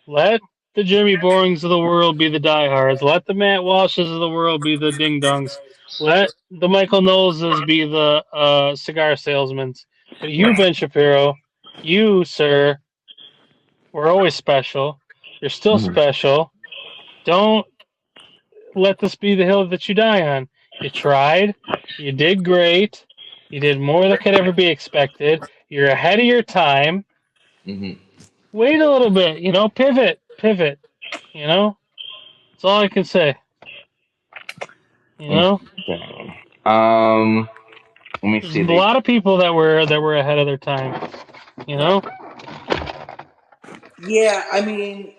Let the Jimmy Borings of the world be the diehards. Let the Matt Walshes of the world be the ding dongs. Let the Michael Knowleses be the cigar salesmen. But you, Ben Shapiro, you, sir, were always special. You're still Hmm. special. Don't let this be the hill that you die on. You tried. You did great. You did more than could ever be expected. You're ahead of your time. Hmm. Wait a little bit, pivot, pivot, you know? That's all I can say. You know, Interesting. Um, Let me there's see. a lot of people that were ahead of their time. You know, Yeah, I mean,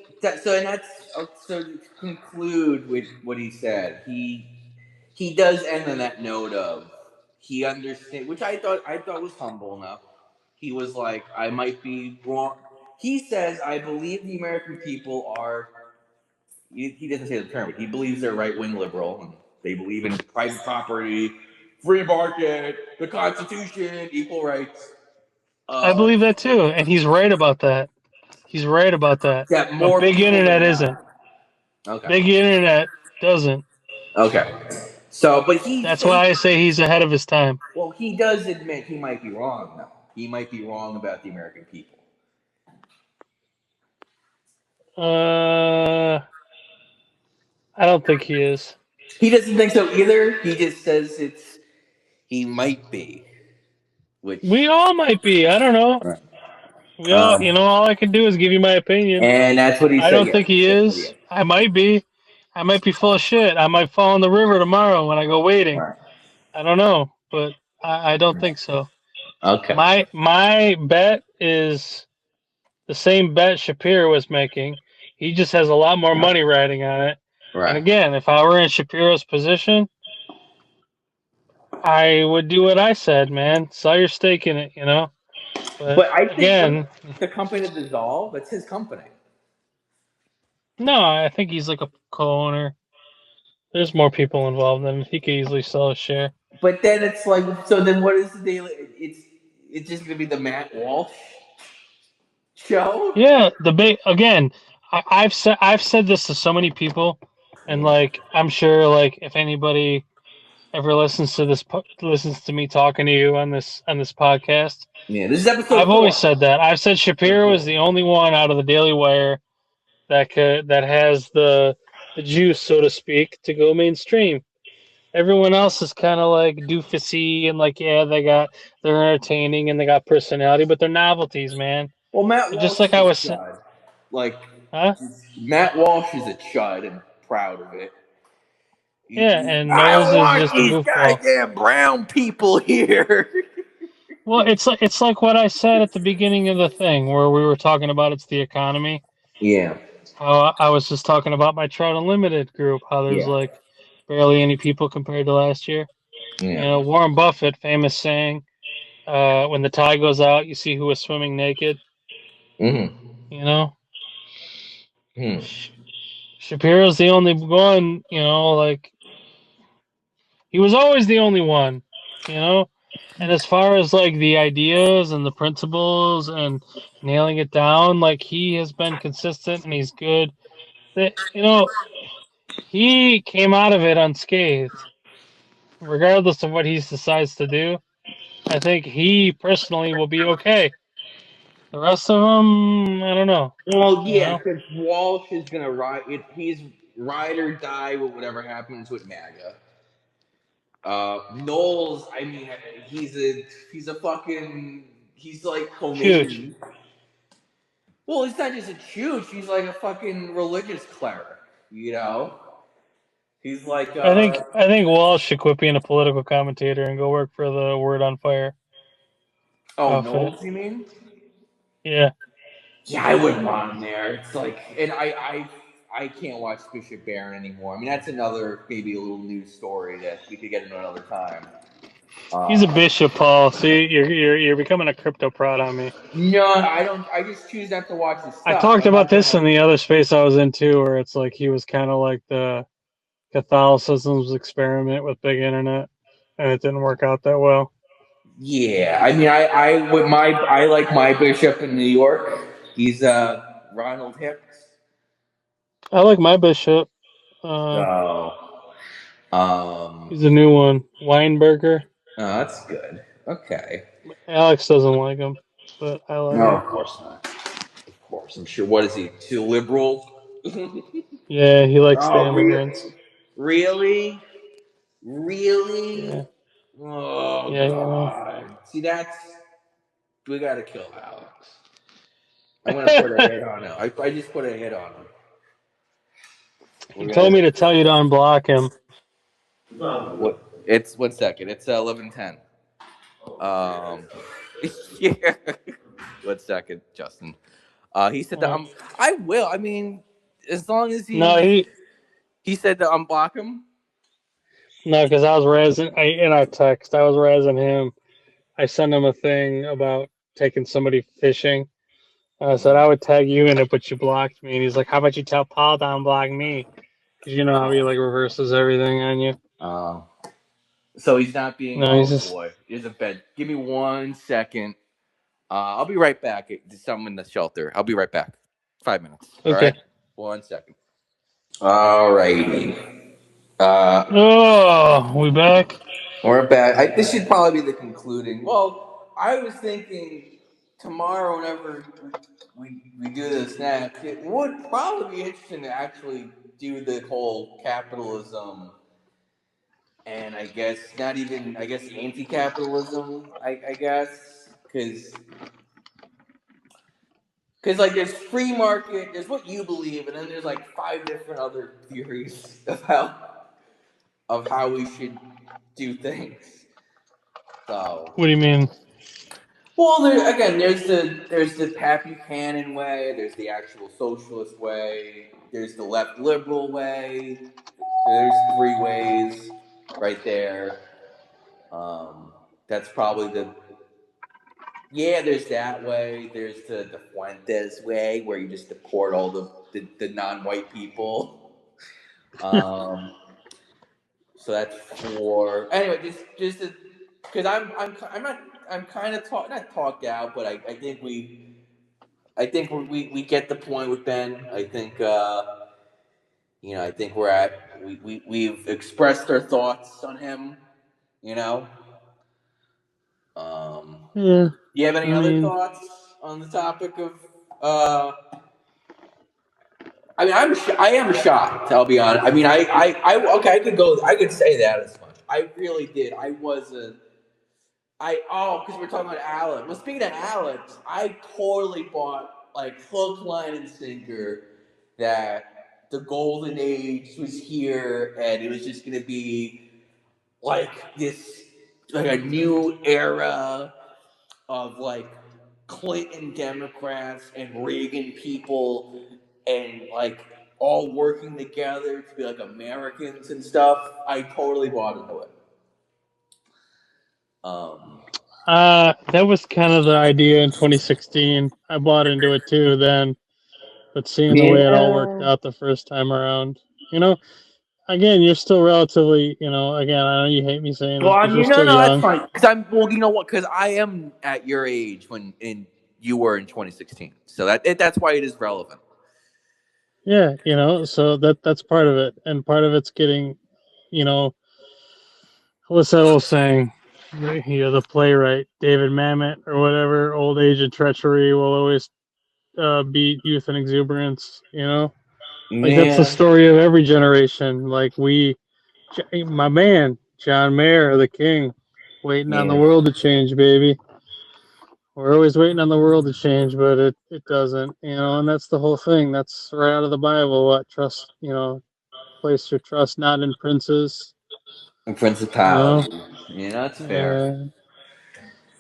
and that's so to conclude with what he said. He does end on that note of he understand, which I thought was humble enough. He was like, I might be wrong. He says, I believe the American people are. He doesn't say the term, but he believes they're right wing liberal and they believe in private property, free market, the Constitution, equal rights. I Uh, believe that too, and he's right about that. He's right about that. that But more big people internet than isn't. not. Okay. Big internet doesn't. Okay. So, but That's why I say he's ahead of his time. well, he does admit he might be wrong, though. He might be wrong about the American people. Uh, I don't think he is. He doesn't think so either. He just says he might be, We which, all might be. I don't know. right. We all, all I can do is give you my opinion. And that's what he I said. don't Yeah, think he that's what he is. is. I might be. I might be full of shit. I might fall in the river tomorrow when I go wading. Right. I don't know, but I don't think so. Okay. My bet is the same bet Shapiro was making. He just has a lot more money riding on it. And Right. again, if I were in Shapiro's position, I would do what I said, man. Sell your stake in it. But But I think for again, the company to dissolve, that's his company. no, I think he's like a co-owner. There's more people involved than he could easily sell a share. But then it's like, so then what is the daily? It's just gonna be the Matt Walsh show. Yeah, the big again. I've said this to so many people, and like I'm sure like if anybody ever listens to me talking to you on this podcast, Yeah, this is I've episode always 4. said that. I've said Episode Shapiro is 4. the only one out of the Daily Wire that has the juice, so to speak, to go mainstream. Everyone else is kind of like doofusy and like yeah, they're entertaining and they got personality, but they're novelties, man. Well, Matt They're just Walsh like is I a was, chud. Like, huh? Matt Walsh is a chud and proud of it. Yeah, and I Knowles don't is want just a these goofball. goddamn brown people here. Well, it's like what I said at the beginning of the thing where we were talking about it's the economy. Yeah, How I was just talking about my Trout Unlimited group, how there's yeah, like barely any people compared to last year. yeah. Warren Buffett, famous saying, when the tide goes out, you see who is swimming naked. Mm-hmm. You know, Hmm. Sh- Shapiro's the only one. Like he was always the only one. You know, and as far as like the ideas and the principles and nailing it down, like he has been consistent and he's good. That he came out of it unscathed, regardless of what he decides to do. I think he personally will be okay. The rest of them, I don't know. Well, You yeah, know, because Walsh is gonna ride. He's ride or die with whatever happens with MAGA. Knowles, I mean, he's a fucking he's like huge. Khomeini. Well, he's not just a chooch. He's like a fucking religious cleric. You know, he's like I think Walsh should quit being a political commentator and go work for the Word on Fire oh outfit. Knowles, you mean? Yeah, Yeah, I wouldn't want him there. It's like, and I can't watch Bishop Barron anymore. I mean, that's another maybe a little news story that we could get into another time. He's a Uh, bishop, Paul. See, you're becoming a crypto prod on me. no, I don't. I just choose not to watch his I stuff. talked I'm about not this gonna. in the other space I was in too, where it's like he was kind of like the Catholicism's experiment with big internet, and it didn't work out that well. Yeah, I mean, I like my bishop in New York. He's Ronald Hicks. I like my bishop. Uh, So, um, he's a new one, Weinberger. oh, that's good. Okay. Alex doesn't like him, but I like No, him. of course not. Of course, I'm sure. What is he? Too liberal? Yeah, he likes the Oh, immigrants. really? Really? Yeah, Oh yeah, you know. God! See, that's we gotta kill Alex. I'm gonna put a hit on him. I just put a hit on him. He We're told gonna. me to tell you to unblock him. What? It's 1 second. It's 11:10. Um, yeah. 1 second, Justin. He said that Alright. I will. I mean, as long as No, he said to unblock him. no, because I was razzing in our text. I was razzing him. I sent him a thing about taking somebody fishing. I said I would tag you in it, but you blocked me. And he's like, "How about you tell Paul to unblock me? Because you know how he like reverses everything on you." Uh, so he's not being. No, he's Oh just boy, here's a bed. Give me 1 second. I'll be right back. There's someone in the shelter. I'll be right back. 5 minutes. All okay. right. 1 second. All righty. Uh, Oh, we back. we're back. This should probably be the concluding. Well, I was thinking tomorrow, whenever we do the snack, it would probably be interesting to actually do the whole capitalism and I guess not even I guess anti-capitalism. I guess because like there's free market, there's what you believe, and then there's like five different other theories of how we should do things. So, What do you mean? well, again, there's the Pat Buchanan way, there's the actual socialist way, there's the left liberal way. There's three ways right there. That's probably the yeah. There's that way. There's the Fuentes way, where you just deport all the non-white people. Um, so that's four. Anyway, just because I'm not I'm kind of not talked out, but I think we get the point with Ben. I think I think we've expressed our thoughts on him. You know. Um, Yeah, you have I any other mean, thoughts on the topic of? Uh, I mean, I am shocked. I'll be honest. I mean, okay. I could go. I could say that as much. I really did. I was a. Because we're talking about Alex. Well, speaking of Alex, I totally bought like hook, line, and sinker that the golden age was here, and it was just going to be like this, like a new era of like Clinton Democrats and Reagan people and like all working together to be like Americans and stuff. I totally bought into it. Um, that was kind of the idea in 2016. I bought into it too then, but seeing the way it all worked yeah. out the first time around, you know, again, you're still relatively, again, I know you hate me saying Well, this I because you're mean, no, still no, that's young. fine. Because I'm well, you know what? Because I am at your age when you were in 2016, so that's why it is relevant. Yeah, so that's part of it, and part of it's getting, you know, what's that old saying? The playwright David Mamet or whatever. Old age and treachery will always beat youth and exuberance. Like that's the Yeah, story of every generation. Like my man John Mayer, the King, waiting on the yeah. world to change, baby. We're always waiting on the world to change, but it doesn't. And that's the whole thing. That's right out of the Bible. What trust? Place your trust not in princes. And You know, principality. Yeah, that's fair.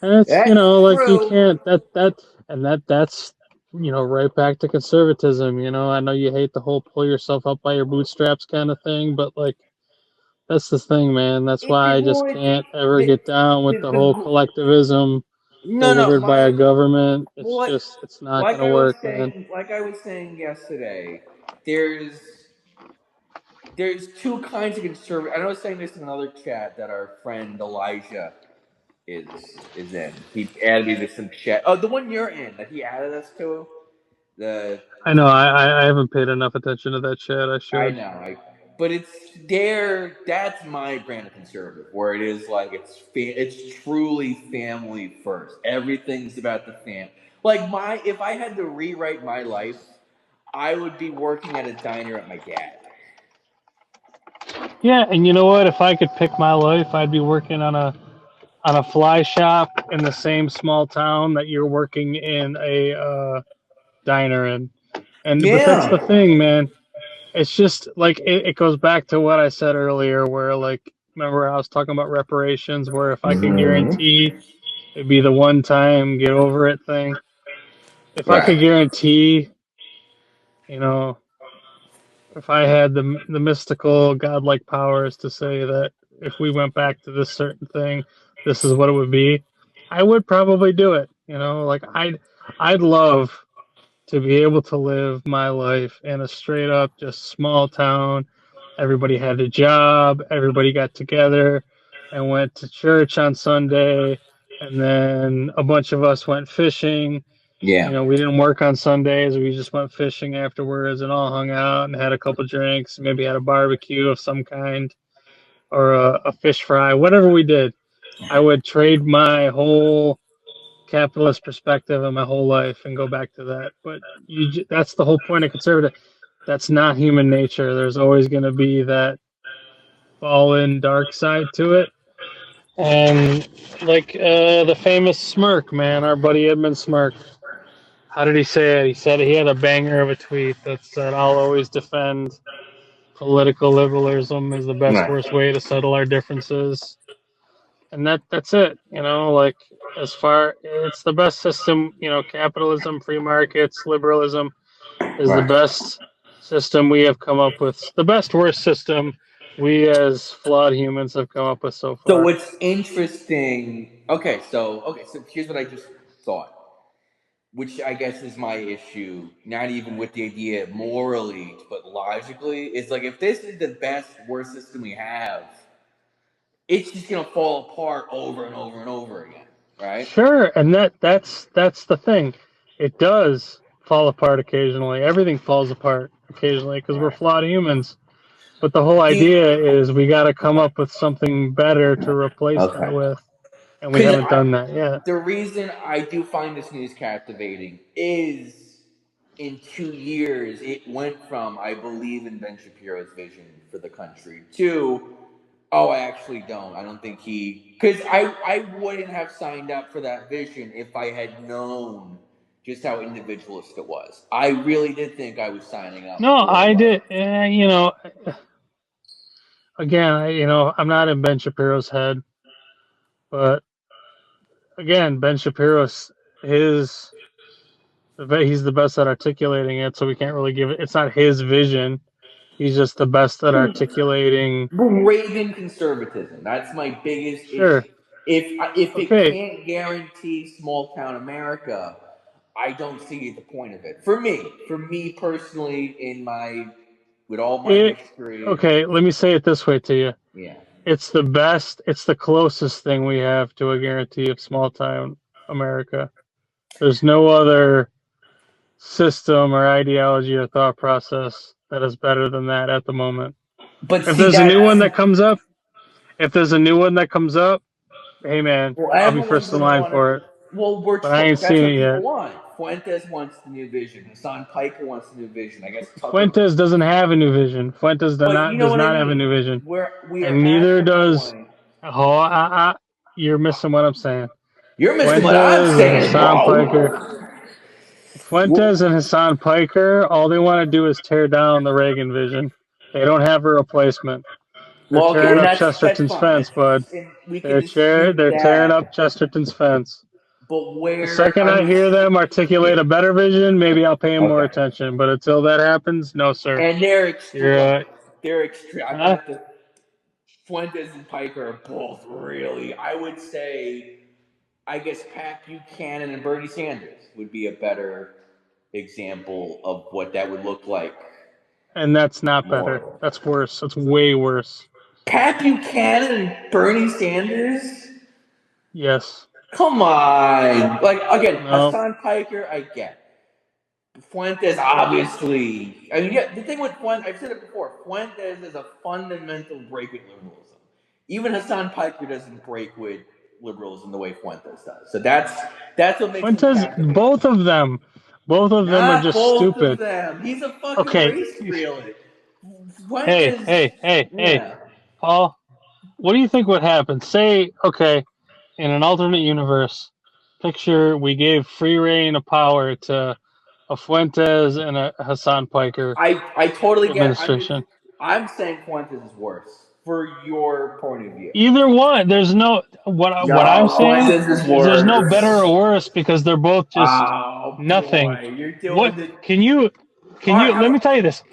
and it's That's like you true. can't that and that's. right back to conservatism. I know you hate the whole pull yourself up by your bootstraps kind of thing, but like that's the thing, man. That's It, why it I well, just can't ever get down with the whole the collectivism no, delivered by a my government. It's what just, it's not gonna work, man. like I was saying yesterday, there's two kinds of conservative. I was saying this in another chat that our friend Elijah is in. He added me to some chat. Oh, the one you're in that he added us to. The I know I haven't paid enough attention to that chat. I I should. know, but it's there. That's my brand of conservative, where it is like it's truly family first. Everything's about the fam. Like if I had to rewrite my life, I would be working at a diner at my dad. Yeah, and you know what? If I could pick my life, I'd be working on a fly shop in the same small town that you're working in a diner in. But that's the Yeah. thing, man. It's just like it goes back to what I said earlier, where like remember I was talking about reparations, where if I could Mm-hmm. guarantee it'd be the one time get over it thing. If I could Right. guarantee, you know, if I had the mystical godlike powers to say that if we went back to this certain thing, this is what it would be, I would probably do it. Like I'd love to be able to live my life in a straight up just small town. Everybody had a job, everybody got together and went to church on Sunday, and then a bunch of us went fishing. Yeah. We didn't work on Sundays. We just went fishing afterwards and all hung out and had a couple drinks, maybe had a barbecue of some kind or a fish fry, whatever we did. I would trade my whole capitalist perspective and my whole life and go back to that. But that's the whole point of conservative. That's not human nature. There's always going to be that fallen dark side to it. And like the famous smirk, man, our buddy Edmund Smirk. How did he say it? He said he had a banger of a tweet that said, "I'll always defend political liberalism is the best, Right. worst way to settle our differences." And that's it. Like as far it's the best system. Capitalism, free markets, liberalism is the Right. best system we have come up with. The best, worst system we as flawed humans have come up with so So far. what's interesting? So here's what I just thought, which I guess is my issue. Not even with the idea morally, but logically, is like if this is the best worst system we have, it's just gonna fall apart over and over and over again, right? Sure, and that's the thing. It does fall apart occasionally. Everything falls apart occasionally because we're Right. flawed humans. But the whole The idea is we got to come up with something better to replace that okay, with, and we because haven't I done that yet. the reason I do find this news captivating is in 2 years it went from I believe in Ben Shapiro's vision for the country to oh I actually don't. I don't think he because I wouldn't have signed up for that vision if I had known just how individualist it was. I really did think I was signing up No, I for did. Again, I'm not in Ben Shapiro's head, but again, Ben Shapiro's his he's the best at articulating it, so we can't really give it. It's not his vision. He's just the best at articulating. Reagan conservatism. That's my biggest Sure. issue. If it Okay. can't guarantee small town America, I don't see the point of it. For me personally, in my with all my It, history, okay. Let me say it this way to you. yeah. It's the best. It's the closest thing we have to a guarantee of small town America. There's no other system or ideology or thought process that is better than that at the moment. But If see there's a new one that that comes up, if there's a new one that comes up, hey man, well, I'll be everyone's first in gonna line want to. for it. Well, But I ain't that's seen what it people yet. want. Fuentes wants the new vision. Hassan Piker wants the new vision. I guess Tucker. Fuentes doesn't have a new vision. Fuentes But you know does what I not have a new mean. vision, We are and at neither the does. point. Oh, you're missing what I'm saying. You're missing what I'm Fuentes and saying, Hassan Piker. bro. Well, Fuentes and Hassan Piker, all they want to do is tear down the Reagan vision. They don't have a replacement. They're well, okay, tearing and up that's Chesterton's fine. fence, bud. And we can dispute They're tearing up that. Chesterton's fence. But The where second I I would, hear them yeah, articulate a better vision, maybe I'll pay more okay. attention. But until that happens, no, sir. And they're You're, extreme. Okay, they're extreme. I'm gonna huh? have to. Fuentes and Piker are both really. I would say, I guess Pat Buchanan and Bernie Sanders would be a better example of what that would look like. And that's not better. More. That's worse. That's way worse. Pat Buchanan and Bernie Sanders? Yes. Come on. Like, again, No. Hassan Piker, I get. Fuentes, obviously. I mean, yeah, the thing with Fuentes, I've said it before, Fuentes is a fundamental break with liberalism. Even Hassan Piker doesn't break with liberalism the way Fuentes does. So that's what makes him Fuentes, captivating. both of them are Not just both of stupid. them. He's a fucking Okay. race realist. Hey, Fuentes, hey, hey, hey, yeah. Paul, what do you think would happen? Say, okay, in an alternate universe, picture we gave free reign of power to a Fuentes and a Hassan Piker I totally get it. administration. I'm saying Fuentes is worse for your point of view. Either one, there's no what I'm No, saying Fuentes is is there's no better worse. or worse because they're both just Oh nothing. boy, you're What doing the. can All right, you let how me tell you this.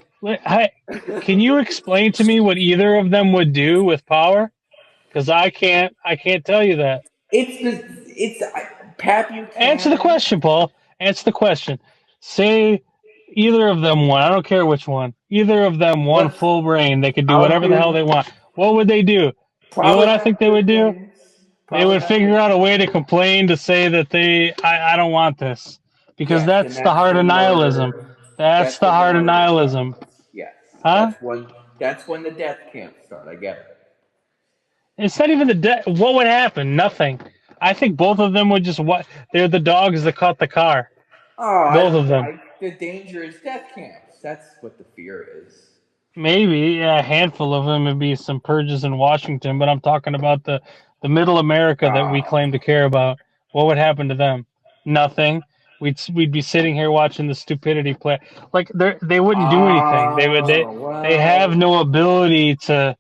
Can you explain to me what either of them would do with power? Because I can't tell you that. it's Pat Answer the Buchanan. question, Paul. Answer the question. Say either of them won. I don't care which one. Either of them won Let's. full reign. They could do I'll whatever the hell give they want. What would they do? You know probably what I think have they would good do? things. They Probably would have figure good. out a way to complain to say that I don't want this. Because Yes, and that's the that's heart of when nihilism. murder. That's That's the when the heart of murder nihilism. starts. Yes, Huh? that's when the death camps start. I get it. It's not even the what would happen? Nothing. I think both of them would just what they're the dogs that caught the car. Oh, I Both don't. of them. The danger is death camps. That's what the fear is. Maybe yeah, a handful of them would be some purges in Washington, but I'm talking about the middle America that we Ah, claim to care about. What would happen to them? Nothing. We'd be sitting here watching the stupidity play. Like they wouldn't do anything. They have well, no ability to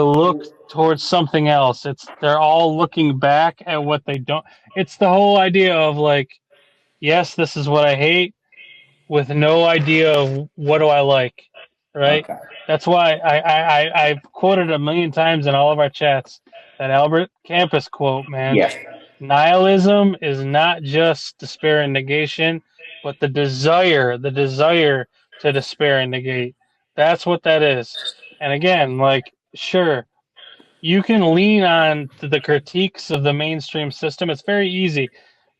look towards something else. It's they're all looking back at what they don't. It's the whole idea of like, yes, this is what I hate with no idea of what do I like, right? okay. That's why I've quoted a million times in all of our chats that Albert Campus quote, man. Yes. Nihilism is not just despair and negation, but the desire to despair and negate. That's what that is. And again, like, sure, you can lean on the critiques of the mainstream system. It's very easy.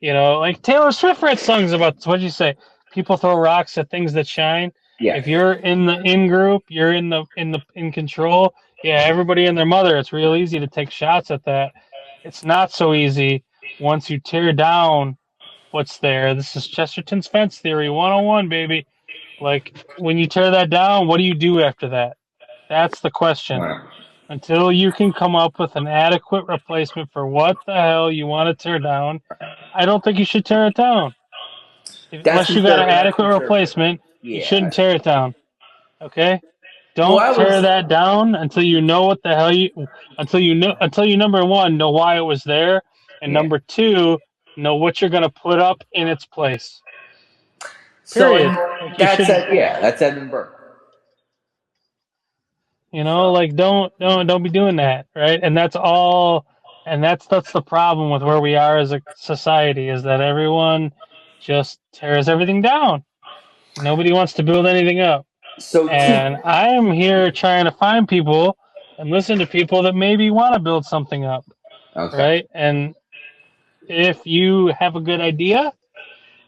You know, like Taylor Swift writes songs about what'd you say? People throw rocks at things that shine. Yes. If you're in the in group, you're in control. Yeah, everybody and their mother. It's real easy to take shots at that. It's not so easy once you tear down what's there. This is Chesterton's fence theory 101, baby. Like when you tear that down, what do you do after that? That's the question Wow. until you can come up with an adequate replacement for what the hell you want to tear down, I don't think you should tear it down. That's Unless you got an conservative. That's adequate conservative. replacement, you shouldn't Yeah. tear it down. Okay? Well, Don't I tear was. that down until you know what the hell you until you number one know why it was there, and Yeah. number two know what you're gonna put up in its place. So, Period. and Like you that's should yeah, that's Edinburgh. You know, So, like don't be doing that, right? And that's all and that's the problem with where we are as a society is that everyone just tears everything down. Nobody wants to build anything up. so two. And I am here trying to find people and listen to people that maybe want to build something up, Okay. right? And if you have a good idea,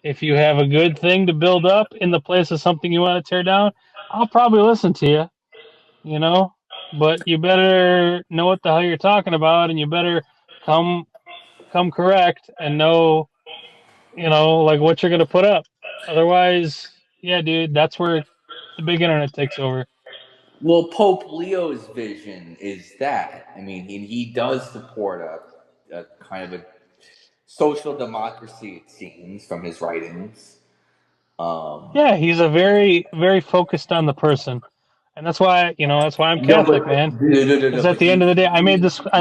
if you have a good thing to build up in the place of something you want to tear down, I'll probably listen to you, you know. But you better know what the hell you're talking about, and you better come come correct and know, like what you're gonna put up. Otherwise, yeah, dude, that's where the big internet takes over. Well, Pope Leo's vision is that. I mean, he does support a kind of a social democracy, it seems, from his writings. Um, Yeah, he's a very focused on the person, and that's why that's why I'm no, Catholic, but man. no, no, no, no, Because at but the end of the day, I made this oh,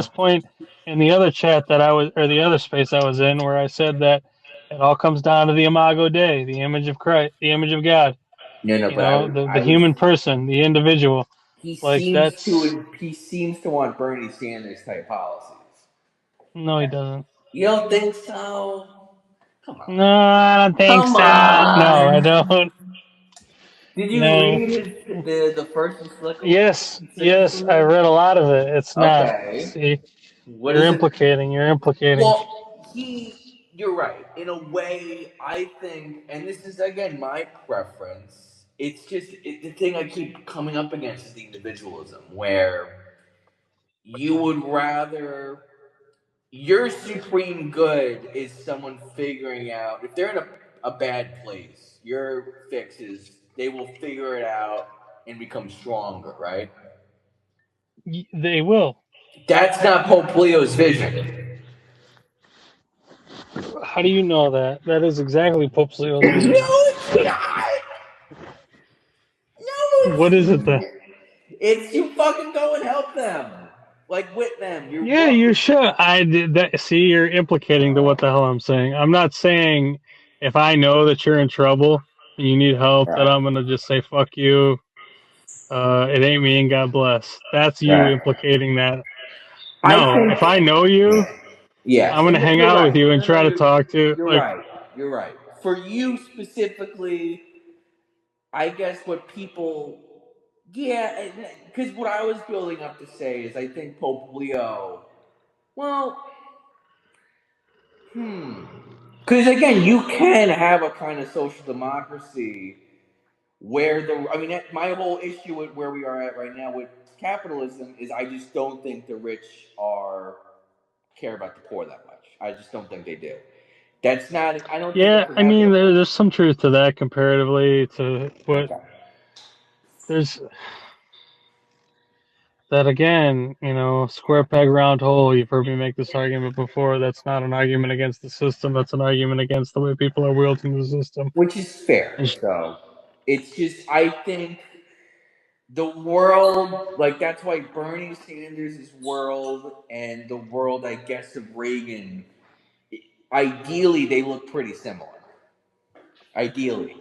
point in the other chat that I was, or the other space I was in, where I said that it all comes down to the Imago Dei, the image of Christ, the image of God. No, no, You but know, the I was. human person, the individual. Like that's He seems to want Bernie Sanders type policies. no, he doesn't. You don't think so? Come on. No, I don't think Come so. No, I on. don't. Did you No. read the first Yes, yes, I encyclical? read a lot of it. It's not. Okay. See, What is it? you're implicating. Well, you're right. In a way, I think, and this is again my preference. It's just the thing I keep coming up against is the individualism, where you would rather your supreme good is someone figuring out if they're in a bad place. Your fix is they will figure it out and become stronger, right? They will. That's not Pope Leo's vision. How do you know that? That is exactly Pope Leo's No, vision. it's not. No, What is it then? it's you fucking go and help them, like with them. You're Yeah, you should. I did that. See, you're implicating to what the hell I'm saying. I'm not saying if I know that you're in trouble and you need help that right, I'm gonna just say fuck you. It ain't me and God bless. That's you right. implicating that. I No, if I think know you, yes, I'm gonna and hang you're out with right. you and No, no, try to talk to you're like. right. You're right. For you specifically, I guess what people, yeah, because what I was building up to say is I think Pope Leo, well, because again, you can have a kind of social democracy where I mean, my whole issue with where we are at right now with capitalism is I just don't think the rich are care about the poor that much. I just don't think they do. That's not. I don't think Yeah, it's I mean, inevitable. there's some truth to that comparatively to what Okay. there's that again, square peg round hole. You've heard me make this argument before. That's not an argument against the system. That's an argument against the way people are wielding the system. Which is fair. And So it's just I think the world like that's why Bernie Sanders' world and the world I guess of Reagan ideally they look pretty similar. Ideally,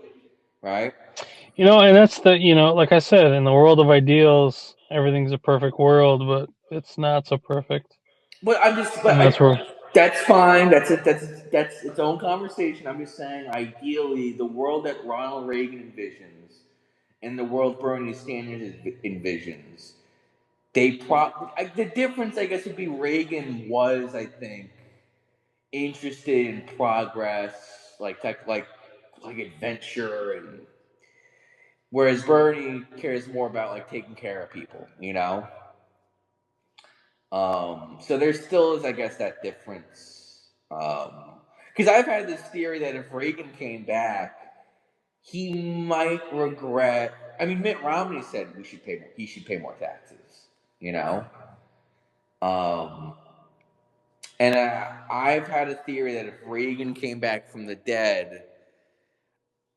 right? and that's like I said, in the world of ideals, everything's a perfect world, but it's not so perfect, But I'm just and that's where. that's fine. That's its own conversation. I'm just saying ideally the world that Ronald Reagan envisions and the world Bernie Sanders envisions the difference I guess would be Reagan was I think interested in progress like like adventure and whereas Bernie cares more about like taking care of people, you know. So there still is I guess that difference. Because I've had this theory that if Reagan came back, he might regret. I mean, Mitt Romney said he should pay more taxes. You know, um, and I've had a theory that if Reagan came back from the dead,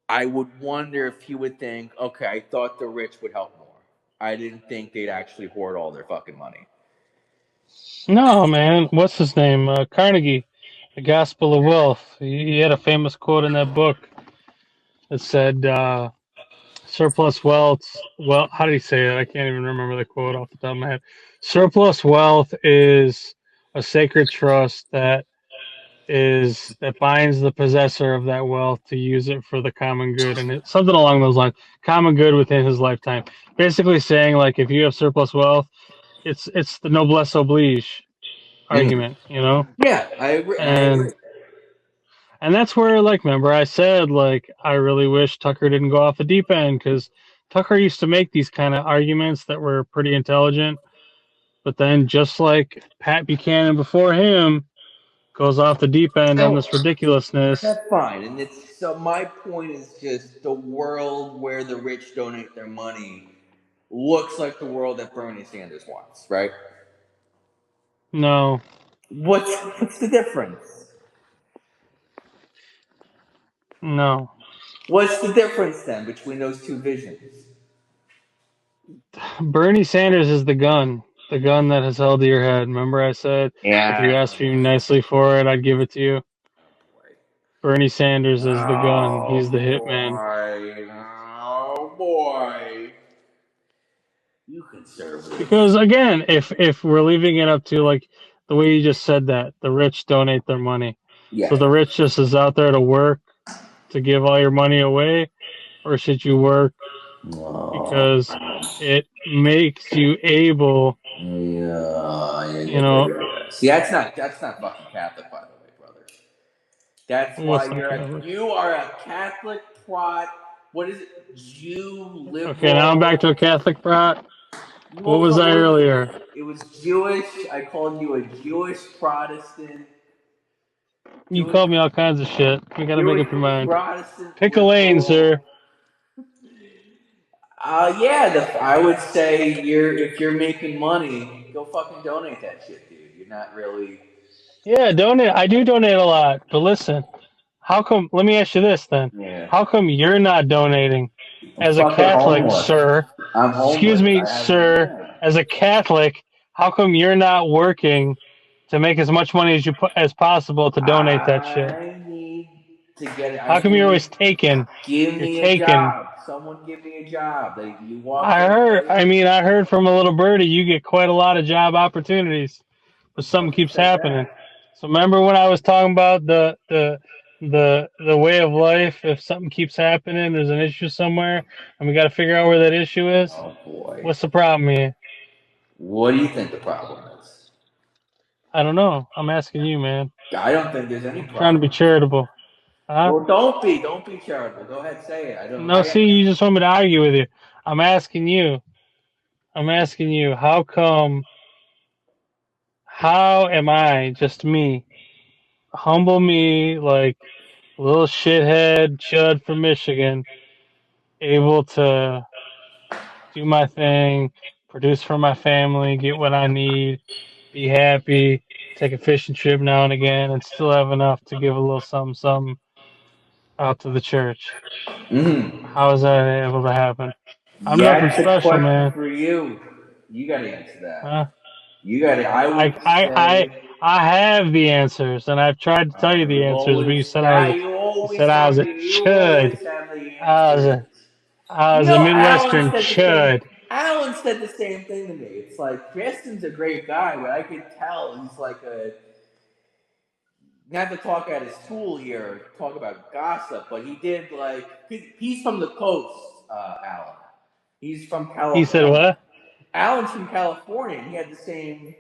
I would wonder if he would think, okay, I thought the rich would help more. I didn't think they'd actually hoard all their fucking money. No, man, what's his name? Carnegie, The Gospel of Wealth. He had a famous quote in that book that said, surplus wealth. Well, how did he say it? I can't even remember the quote off the top of my head. Surplus wealth is a sacred trust that binds the possessor of that wealth to use it for the common good, and something along those lines. Common good within his lifetime. Basically saying like if you have surplus wealth, it's the noblesse oblige Mm. argument, Yeah, I agree. I agree. and that's where, like, remember I said, like, I really wish Tucker didn't go off the deep end because Tucker used to make these kind of arguments that were pretty intelligent, but then just like Pat Buchanan before him goes off the deep end on So this ridiculousness. that's fine, and it's so my point is just the world where the rich donate their money looks like the world that Bernie Sanders wants, right? No, What's the difference? no. What's the difference then between those two visions? Bernie Sanders is the gun. The gun that is held to your head. Remember I said if you Yeah. asked me nicely for it, I'd give it to you? Bernie Sanders is the gun. He's the Oh hitman. boy. Oh boy. You conservatives. Because again, if we're leaving it up to like the way you just said that, the rich donate their money. So Yeah. the rich just is out there to work to give all your money away, or should you work Oh, because it makes you able, you know, yeah. See, that's not fucking Catholic, by the way, brother. That's why what's not Catholic? you are a Catholic prod. What is it? Jew Okay, now I'm back to liberal. a Catholic brat. What Well, was no, I what was earlier? it? It was Jewish. I called you a Jewish Protestant. You Jewish, called me all kinds of shit. You gotta make Jewish up your mind. Protestant Pick a lane, liberal. sir. Yeah, I would say if you're making money, go fucking donate that shit, dude. You're not really. Yeah, donate. I do donate a lot, but listen, how come? Let me ask you this then. Yeah. How come you're not donating I'm as a fucking Catholic, homeless. sir? I'm Excuse homeless. me, I have sir. yeah. As a Catholic, how come you're not working to make as much money as as possible to donate that shit? I need to get it. How I come you're need always taking? give You're me a taking. job. Someone give me a job. You walk away. I heard from a little birdie you get quite a lot of job opportunities, but something Fucking keeps said happening. that. So remember when I was talking about the way of life? If something keeps happening, there's an issue somewhere, and we got to figure out where that issue is. Oh boy. What's the problem here? What do you think the problem is? I don't know. I'm asking you, man. I don't think there's any I'm trying to be problem. charitable. Huh? Well, don't be charitable. Go ahead, say it. I don't. No, see, you just want me to argue with you. I'm asking you. I'm asking you. How come? How am I just me? Humble me, like little shithead chud from Michigan, able to do my thing, produce for my family, get what I need, be happy, take a fishing trip now and again, and still have enough to give a little something, something out to the church. Mm-hmm. How is that able to happen? I'm nothing That's a special, question man. for you. You got to answer Huh? that. You got to. I I, would I, I, say. I have the answers, and I've tried to tell you the answers, but you You chud. always have the I was answers. a, I You was a know, Alan Midwestern said the same. chud. Alan said the same thing to me. It's like Justin's a great guy, but I could tell he's like a not to talk at his tool here, talk about gossip, but he did like he's from the coast, Alan. He's from He said California. what? Alan's from California, and he had the same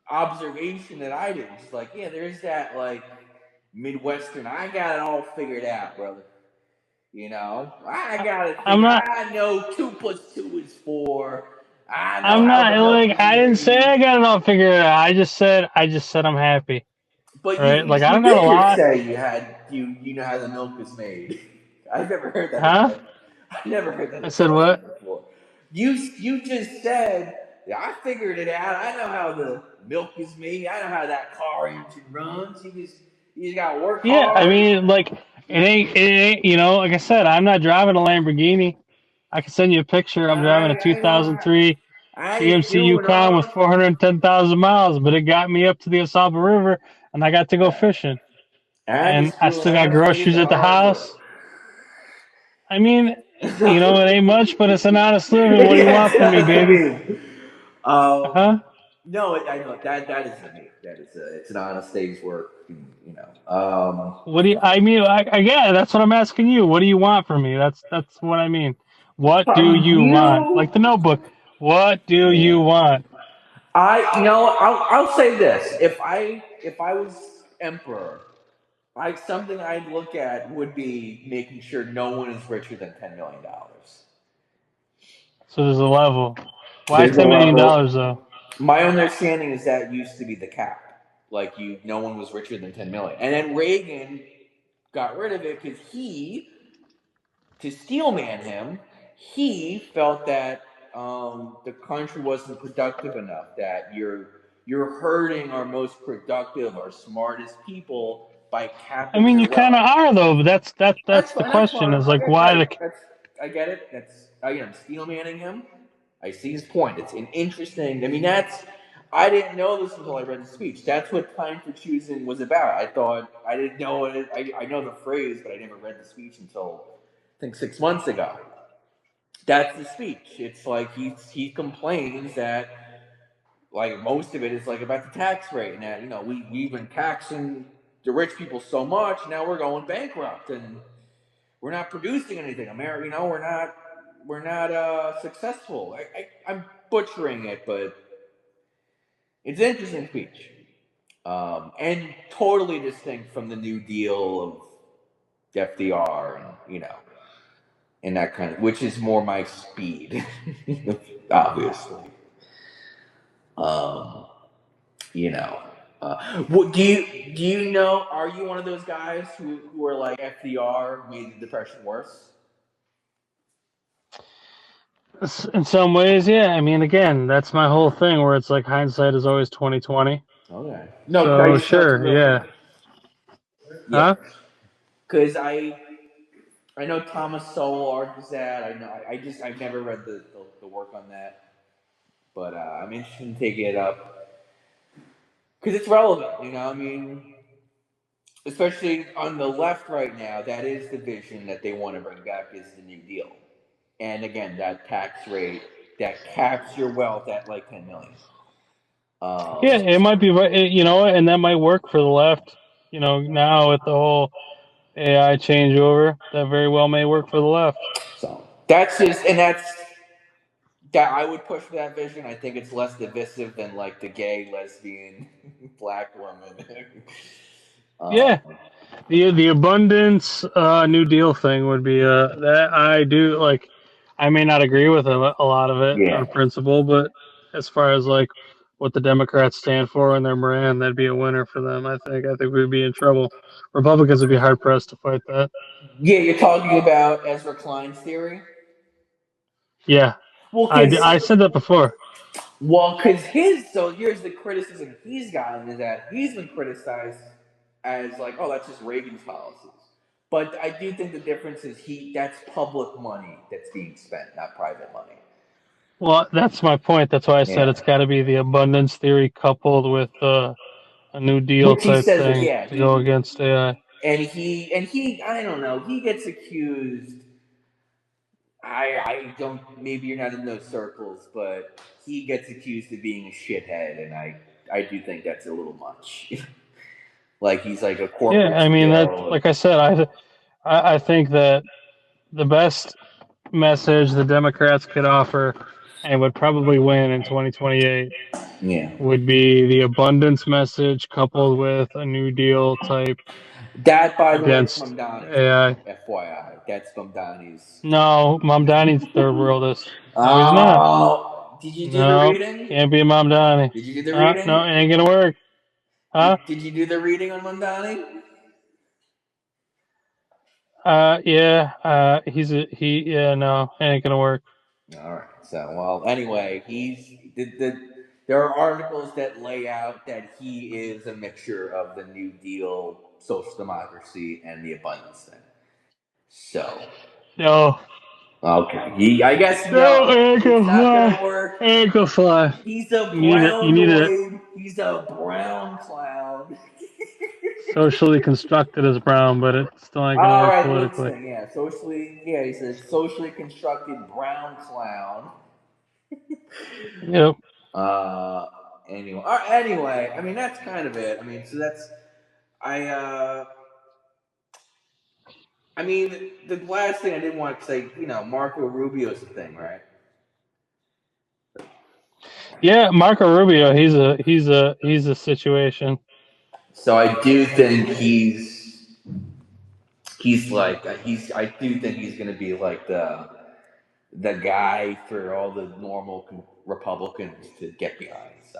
observation that I did. It's like, yeah, there's that like Midwestern. I got it all figured out, brother. I got it I'm figured. not. I know 2 + 2 is 4. I know I'm how not the milk like. is I didn't say made. I got it all figured out. I just said I'm happy. But Right? Like I you don't got a did just lot, say you know how the milk is made. I've never heard that huh? expression. I've never heard that I said expression what? before. You just said, yeah, I figured it out. I know how the milk is made. I know how that car engine runs. You just gotta work Yeah, I hard. mean, like it ain't. Like I said, I'm not driving a Lamborghini. I can send you a picture. I'm driving a I know. 2003 I ain't GMC doing Yukon with all. 410,000 miles, but it got me up to the Osaba River, and I got to go fishing. And I still got I just doing groceries the at the hard work. house. I mean, it ain't much, but it's an honest living. What do you want Yes, from me, that's what I baby? mean. Um, Huh? no, I know that isn't me. It's an honest day's work. What do you? I mean, again, that's what I'm asking you. What do you want from me? That's what I mean. What do from you want? Like the you. Notebook. What do Yeah. you want? I'll say this: if I was emperor, something I'd look at would be making sure no one is richer than $10 million. So there's a level. Why There's a $10 million level. though? My understanding is that used to be the cap. Like no one was richer than 10 million, and then Reagan got rid of it because to steelman him, he felt that the country wasn't productive enough. That you're hurting our most productive, our smartest people by I capping mean, their you kind of wealth. are though. But that's That's the fine. That's question. fine. Is like Okay, why right. the I get it. That's again steelmanning him. I see his point. It's an interesting. I mean, that's. I didn't know this until I read the speech. That's what Time for Choosing was about. I thought I didn't know it. I know the phrase, but I never read the speech until I think 6 months ago. That's the speech. It's like he complains that like most of it is like about the tax rate and that we've been taxing the rich people so much now we're going bankrupt and we're not producing anything. America, we're not successful. I'm butchering it, but it's an interesting speech, and totally distinct from the New Deal of FDR and and that kind of, which is more my speed, obviously. Um, you know. What do you know? Are you one of those guys who are like FDR made the depression worse? In some ways, yeah. I mean, again, that's my whole thing where it's like hindsight is always 2020. Okay. No, because I So just know it's sure, real. yeah. Yeah, Huh? because I know Thomas Sowell argues that. I know I've never read the work on that, but I'm interested in taking it up because it's relevant. I mean, especially on the left right now, that is the vision that they want to bring back is the New Deal, and again, that tax rate that caps your wealth at like 10 million. Yeah, Um, it might be, and that might work for the left. Now with the whole AI changeover, that very well may work for the left. so that's just, and that I would push for that vision. I think it's less divisive than like the gay, lesbian, black woman. um, Yeah, the abundance New Deal thing would be that I do like. I may not agree with a lot of it yeah, on principle, but as far as like what the Democrats stand for and their brand, that'd be a winner for them. I think we'd be in trouble. Republicans would be hard pressed to fight that. yeah. You're talking about Ezra Klein's theory. Yeah, Well, I said that before. because here's the criticism he's gotten is that he's been criticized as like, oh, that's just Reagan's policies. But I do think the difference is that's public money that's being spent, not private money. Well, that's my point. That's why I said Yeah. it's got to be the abundance theory coupled with a New Deal Which he type says that, thing yeah, to go against AI. and he I don't know, he gets accused. I don't, maybe you're not in those circles, but he gets accused of being a shithead, and I do think that's a little much. Like he's like a Yeah, corporate I mean that. shill. Like I said, I think that the best message the Democrats could offer and would probably win in 2028 Yeah. would be the abundance message coupled with a New Deal type That, by the way, is against Mamdani's AI. line. FYI, that's Mamdani's. No, Mamdani's third worldist. No, he's not. Oh, did you do the No, reading? can't be a Mamdani. Did you do the No, reading? it ain't gonna work. Huh? Did you do the reading on Mamdani? Yeah. Yeah. No, it ain't gonna work. All right. So, well, anyway, there are articles that lay out that he is a mixture of the New Deal, social democracy, and the abundance thing. So, No, okay, I guess no, it no, ain't it's gonna not gonna fly. work. It ain't gonna fly. He's a You need it. You need it brownoid. He's a brown clown. socially constructed as brown, but it still ain't gonna All work right, politically. listen, yeah, yeah, he's a socially constructed brown clown. Yep. Uh, anyway, I mean that's kind of it. I mean, so that's I. I mean, the last thing I didn't want to say, Marco Rubio's a thing, right? Yeah, Marco Rubio. He's a situation. So I do think he's like I do think he's going to be like the guy for all the normal Republicans to get behind. So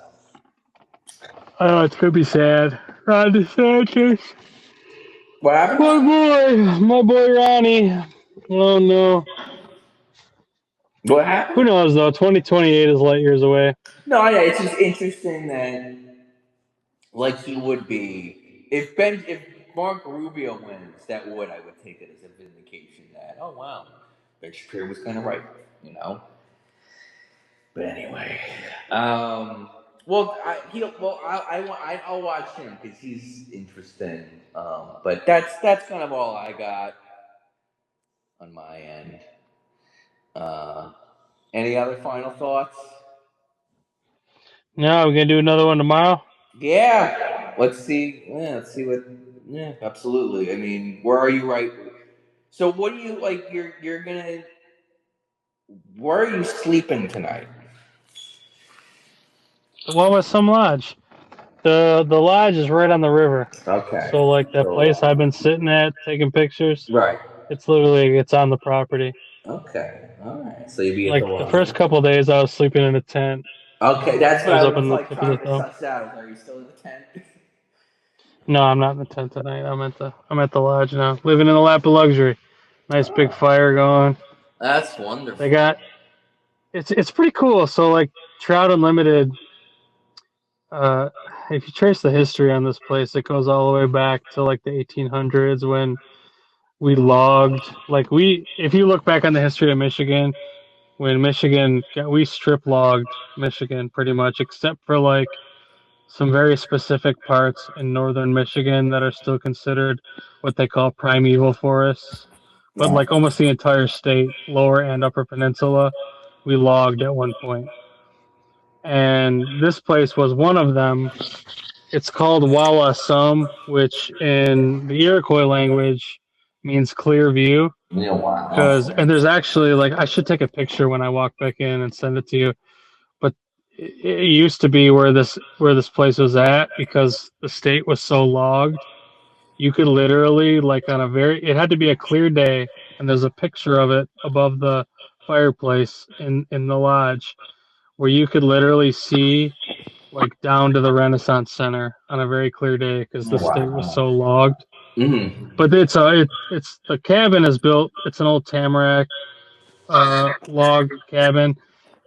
I know it's gonna be sad. Ron DeSantis. what happened? My boy Ronnie. Oh no. What Who happened? knows though? 2028 is light years away. No, yeah, it's just interesting that like he would be if Mark Rubio wins, I would take it as a vindication that, oh wow, Ben Shapiro was kind of right, you know. But anyway, well, I'll watch him because he's interesting. But that's kind of all I got on my end. Uh, any other final thoughts? No, we're gonna do another one tomorrow. Yeah, let's see. Yeah, let's see what. Yeah, absolutely. I mean, where are you right? So, what do you like? You're gonna. Where are you sleeping tonight? The one with some lodge. The lodge is right on the river. Okay. So like that So, place I've been sitting at taking pictures, right. it's on the property. Okay. All right. So you'll be at the Like the lodge. first couple of days I was sleeping in a tent. Okay, that's I what was I up was in the like tip of the trying to dome. suss out. Are you still in the tent? No, I'm not in the tent tonight. I'm at the lodge now, living in a lap of luxury. Nice big Oh, fire going. that's They wonderful. got it's pretty cool. So like Trout Unlimited, uh, if you trace the history on this place, it goes all the way back to like the 1800s when we logged. If you look back on the history of Michigan, when we strip logged Michigan pretty much, except for like some very specific parts in northern Michigan that are still considered what they call primeval forests. But like Right. almost the entire state, lower and upper peninsula, we logged at one point. And this place was one of them. It's called Wawasum, which in the Iroquois language means clear view. Yeah, wow. And there's actually like I should take a picture when I walk back in and send it to you. But it used to be where this place was at because the state was so logged. You could literally like on a very it had to be a clear day, and there's a picture of it above the fireplace in the lodge where you could literally see like down to the Renaissance Center on a very clear day because the state was Wow. so logged. Mm-hmm. But it's the cabin is built. It's an old tamarack log cabin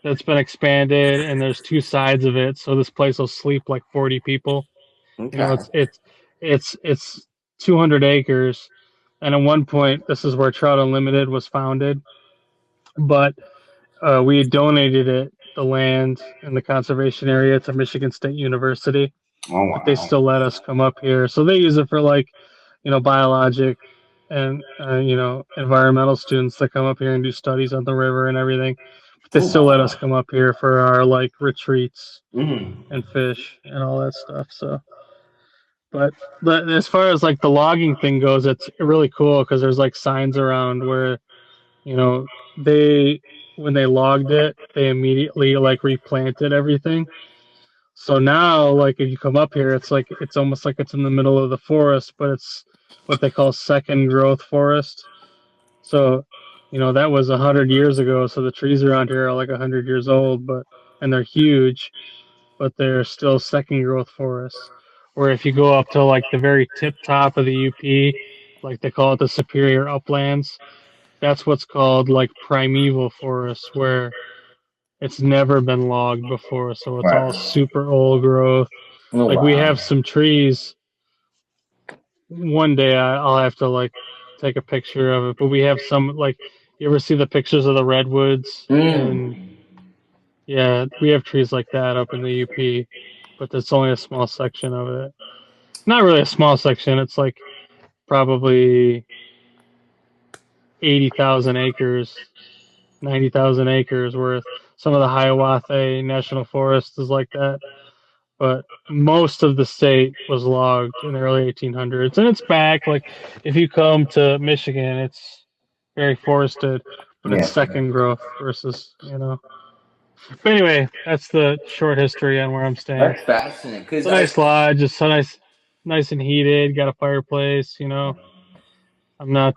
that's been expanded, and there's two sides of it. So this place will sleep like 40 people. You know, Okay. it's 200 acres, and at one point, this is where Trout Unlimited was founded. But we donated the land and the conservation area to Michigan State University, Oh but they wow. still let us come up here. So they use it for like, biologic and environmental students that come up here and do studies on the river and everything. But they Oh still let us wow. come up here for our like retreats Mm-hmm. and fish and all that stuff. So, but as far as like the logging thing goes, it's really cool because there's like signs around where you know they when they logged it, they immediately like replanted everything. So now, like, if you come up here, it's almost like it's in the middle of the forest, but it's what they call second growth forest. So, that was 100 years ago. So the trees around here are like 100 years old, and they're huge, but they're still second growth forests. Or if you go up to like the very tip top of the UP, like they call it the Superior Uplands, that's what's called like primeval forests, where it's never been logged before, so it's all Right. super old growth. Oh Like we wow. have some trees. One day I'll have to like take a picture of it, but we have some like you ever see the pictures of the redwoods? And Mm. yeah, we have trees like that up in the UP, but that's only a small section of it. Not really a small section. It's like probably 80,000 acres, 90,000 acres worth. Some of the Hiawatha National Forest is like that, but most of the state was logged in the early 1800s, and it's back. Like if you come to Michigan, it's very forested, but it's Yeah. second growth versus. But anyway, that's the short history on where I'm staying. That's fascinating It's because a I. nice lodge. It's so nice and heated. Got a fireplace. I'm not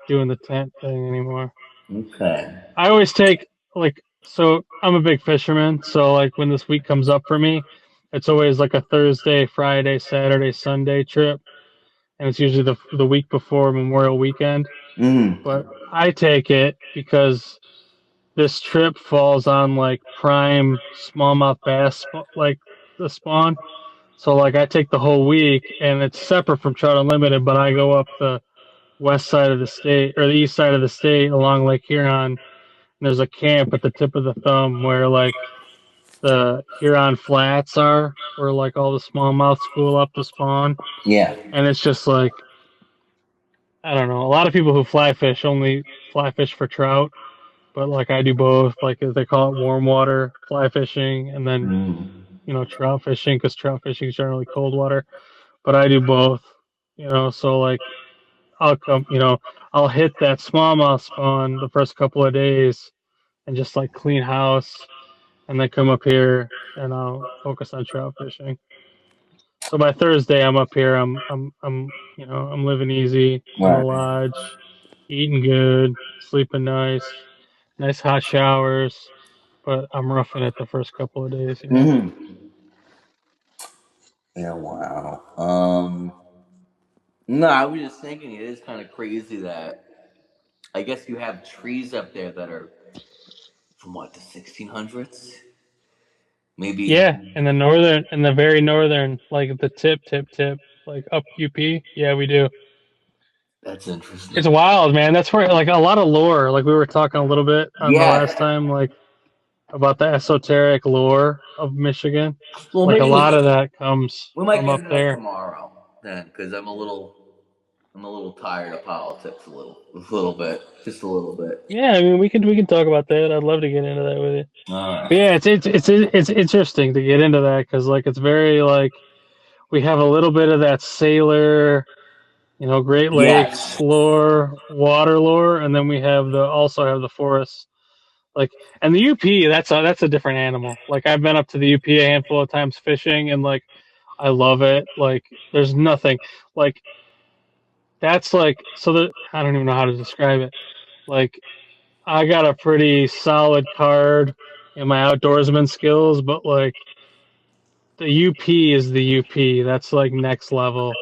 doing the tent thing anymore. Okay. I always take like so I'm a big fisherman, so like when this week comes up for me, it's always like a Thursday, Friday, Saturday, Sunday trip, and it's usually the week before Memorial Weekend. Mm. But I take it because this trip falls on like prime smallmouth bass like the spawn. So like I take the whole week and it's separate from Trout Unlimited, but I go up the west side of the state or the east side of the state along Lake Huron there's a camp at the tip of the thumb where like the Huron Flats are, where like all the smallmouth school up to spawn, Yeah. and it's just like I don't know. A lot of people who fly fish only fly fish for trout, but like I do both. Like they call it warm water fly fishing, and then Mm. trout fishing because trout fishing is generally cold water. But I do both. So like I'll come, I'll hit that smallmouth spawn the first couple of days and just like clean house, and then come up here and I'll focus on trout fishing. So by Thursday, I'm up here. I'm living easy in the Right. lodge, eating good, sleeping nice, nice hot showers. But I'm roughing it the first couple of days. Hmm. Yeah. Wow. No, I was just thinking it is kind of crazy that I guess you have trees up there that are from what the 1600s, Yeah, maybe. in the very northern, like the tip, like up UP. Yeah, we do. That's It's interesting. wild, man. That's where like a lot of lore. Like we were talking a little bit on the last Yeah. time, like about the esoteric lore of Michigan. Well, Like a maybe lot of that comes we might from get up into that there. tomorrow then, because I'm a little tired of politics, a little bit, just a little bit. Yeah, I mean we can talk about that. I'd love to get into that with you. All But right. yeah, it's interesting to get into that because like it's very like we have a little bit of that sailor, Great Lakes Yes. lore, water lore, and then we have the also have the forests. Like and the UP, that's a different animal. Like I've been up to the UP a handful of times fishing, and like I love it. Like there's nothing like that's like so that I don't even know how to describe it. Like I got a pretty solid card in my outdoorsman skills, but like the UP is the UP. That's like next level.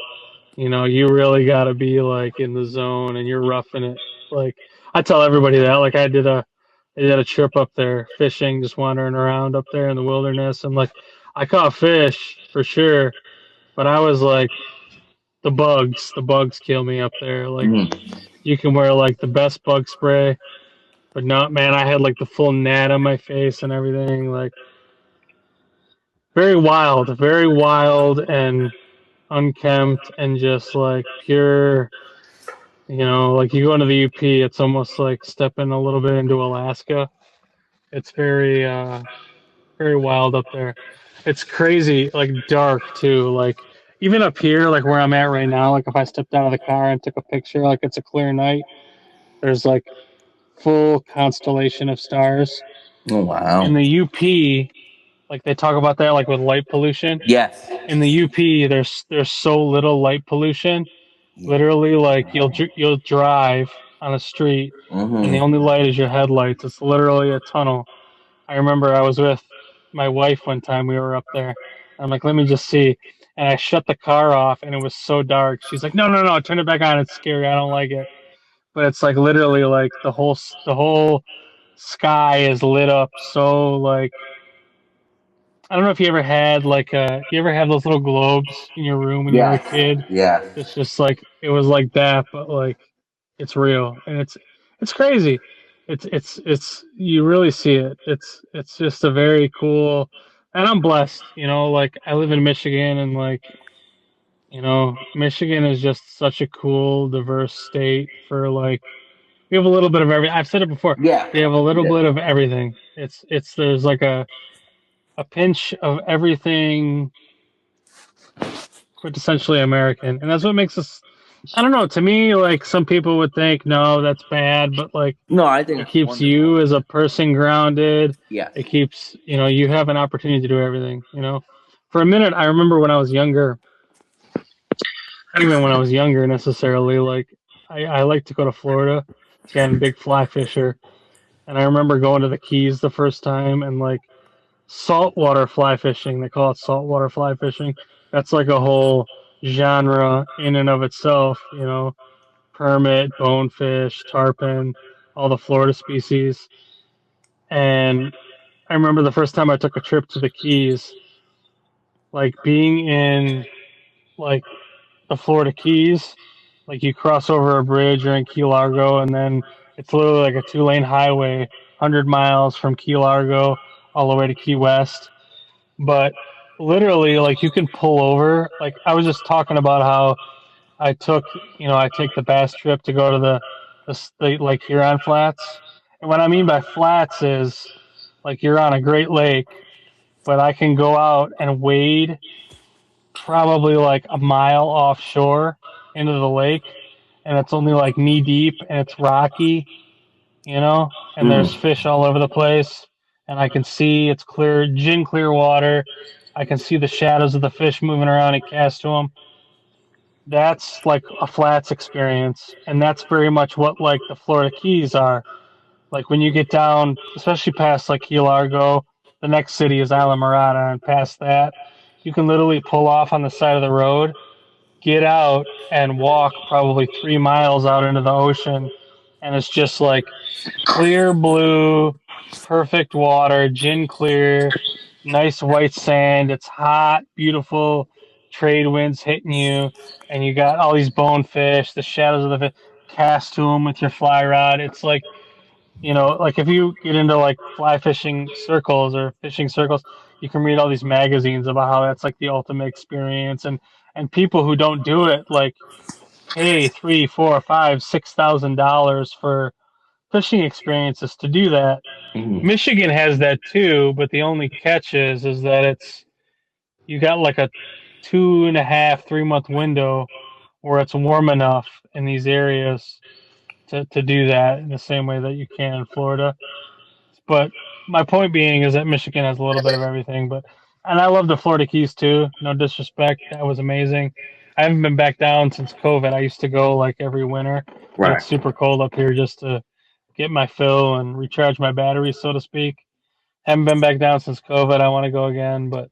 You really got to be like in the zone and you're roughing it. Like I tell everybody that. Like I did a trip up there fishing, just wandering around up there in the wilderness, and like I caught fish for sure, but I was like the bugs kill me up there. Like Mm. you can wear like the best bug spray, but not man. I had like the full gnat on my face and everything. Like very wild and unkempt and just like pure. Like you go into the UP, it's almost like stepping a little bit into Alaska. It's very wild up there. It's crazy, like dark too. Like even up here, like where I'm at right now, like if I stepped out of the car and took a picture, like it's a clear night, there's like full constellation of stars. Oh In wow. the UP, like they talk about that like with light pollution. Yes. In the UP, there's so little light pollution. Yeah. Literally, like you'll drive on a street, and the Mm-hmm. only light is your headlights. It's literally a tunnel. I remember I was with my wife one time. We were up there. I'm like, let me just see, and I shut the car off, and it was so dark. She's like, no, no, no, turn it back on. It's scary. I don't like it. But it's like literally like the whole sky is lit up so like I don't know if you ever had like you ever have those little globes in your room when you were a Yes. kid. Yes. It's just like it was like that, but like it's real and it's crazy. It's you really see it. It's just a very cool and I'm blessed, like I live in Michigan and like, Michigan is just such a cool, diverse state for like we have a little bit of every I've said it before. Yeah. We have a little Yeah. bit of everything. It's there's like a pinch of everything quintessentially American, and that's what makes us. I don't know. To me, like some people would think, no, that's bad, but like No, I think it it's keeps wonderful. you as a person grounded. Yes. It keeps you have an opportunity to do everything. For a minute, I remember when I was younger. Not even when I was younger necessarily. Like I like to go to Florida. Again, big fly fisher, and I remember going to the Keys the first time and like saltwater fly fishing. They call it saltwater fly fishing. That's like a whole genre in and of itself, permit, bonefish, tarpon, all the Florida species. And I remember the first time I took a trip to the Keys, like being in like the Florida Keys, like you cross over a bridge or in Key Largo, and then it's literally like a 2-lane highway 100 miles from Key Largo all the way to Key West. But literally, like you can pull over. Like I was just talking about how I take the bass trip to go to the like Huron Flats. And what I mean by flats is like you're on a Great Lake, but I can go out and wade probably like a mile offshore into the lake, and it's only like knee deep and it's rocky, and there's Mm. fish all over the place, and I can see it's clear, gin clear water. I can see the shadows of the fish moving around and cast to them. That's like a flats experience, and that's very much what like the Florida Keys are. Like when you get down, especially past like Key Largo, the next city is Isla Mirada, and past that, you can literally pull off on the side of the road, get out, and walk probably 3 miles out into the ocean, and it's just like clear blue, perfect water, gin clear, nice white sand. It's hot, beautiful trade winds hitting you, and you got all these bonefish, the shadows of the fish, cast to them with your fly rod. It's like, like if you get into like fly fishing circles or fishing circles, you can read all these magazines about how that's like the ultimate experience, and people who don't do it like pay 3, 4, 5, $6,000 for fishing experiences to do that. Mm. Michigan has that too, but the only catch is that you got like a 2.5, 3 month window where it's warm enough in these areas to do that in the same way that you can in Florida. But my point being is that Michigan has a little bit of everything, and I love the Florida Keys too. No disrespect, that was amazing. I haven't been back down since COVID. I used to go like every winter when Right. it's super cold up here just to get my fill and recharge my batteries, so to speak. Haven't been back down since COVID. I want to go again, but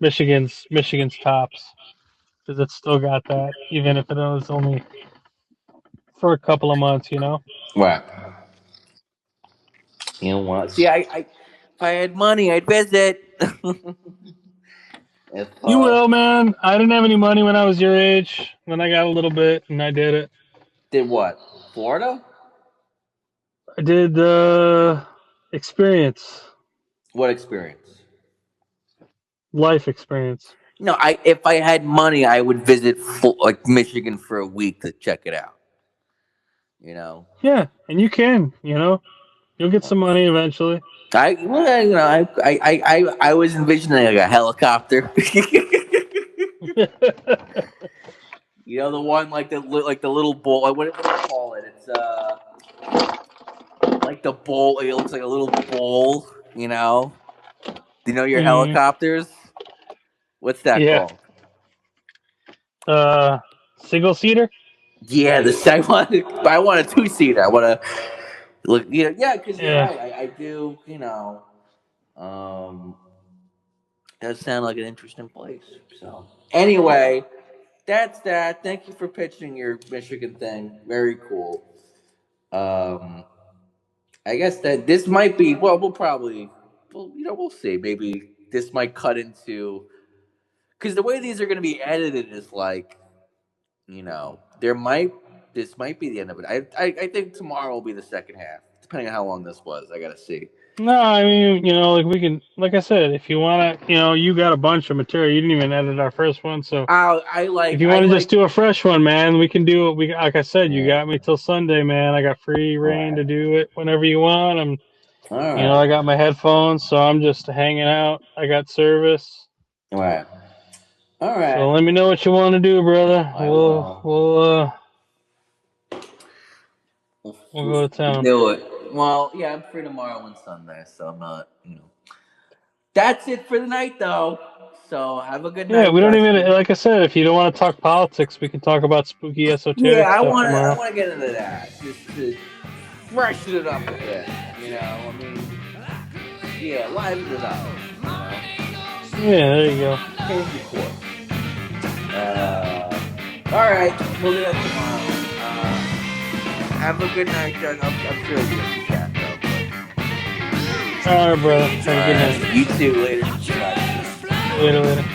Michigan's tops because it's still got that, even if it was only for a couple of months. Right. You know what? See, if I had money, I'd visit. if You will, man. I didn't have any money when I was your age. When I got a little bit, and I did it. did what? Florida? I did the experience, What experience? life experience. No, if I had money, I would visit like Michigan for a week to check it out. You know, Yeah, and you can. You'll get some money eventually. I was envisioning like a helicopter. You know, the one like the little bowl. What do you call it? It's like the bowl. It looks like a little bowl. You know. Do you know your mm, helicopters? What's that yeah. called? Single seater. Yeah, I want a 2-seater. I want to look. Yeah, because you're Yeah. right. I do. Um, does sound like an interesting place. So anyway, that's that. Thank you for pitching your Michigan thing. Very cool. Um, I guess that this might be. Well, we'll see. Maybe this might cut into because the way these are going to be edited is like, there might this might be the end of it. I think tomorrow will be the second half, depending on how long this was. I gotta see. No, I mean, like we can, like I said, if you want to, you got a bunch of material. You didn't even edit our first one, so if you I want to just like. do a fresh one, man, we can do it. Like I said, you Yeah. got me till Sunday, man. I got free All reign right. to do it whenever you want. All I right. got my headphones, so I'm just hanging out. I got service. All right. All So right. let me know what you want to do, brother. I We'll will. we'll we'll We'll go to town. do it. Well, yeah, I'm free tomorrow and Sunday, so I'm not. That's it for the night, though. So have a good Yeah, night, we don't even Dustin. like I said. If you don't want to talk politics, we can talk about spooky Yeah, esoteric I stuff want to. I tomorrow. want to get into that. Just to freshen it up a bit. I mean, yeah, liven it up. Yeah, there you go. Change the course. All right, we'll do that tomorrow. Have a good night, Doug. I'm sure you'll be back though. All right, brother. Have a good night. You too. Later. Bye. Later, later.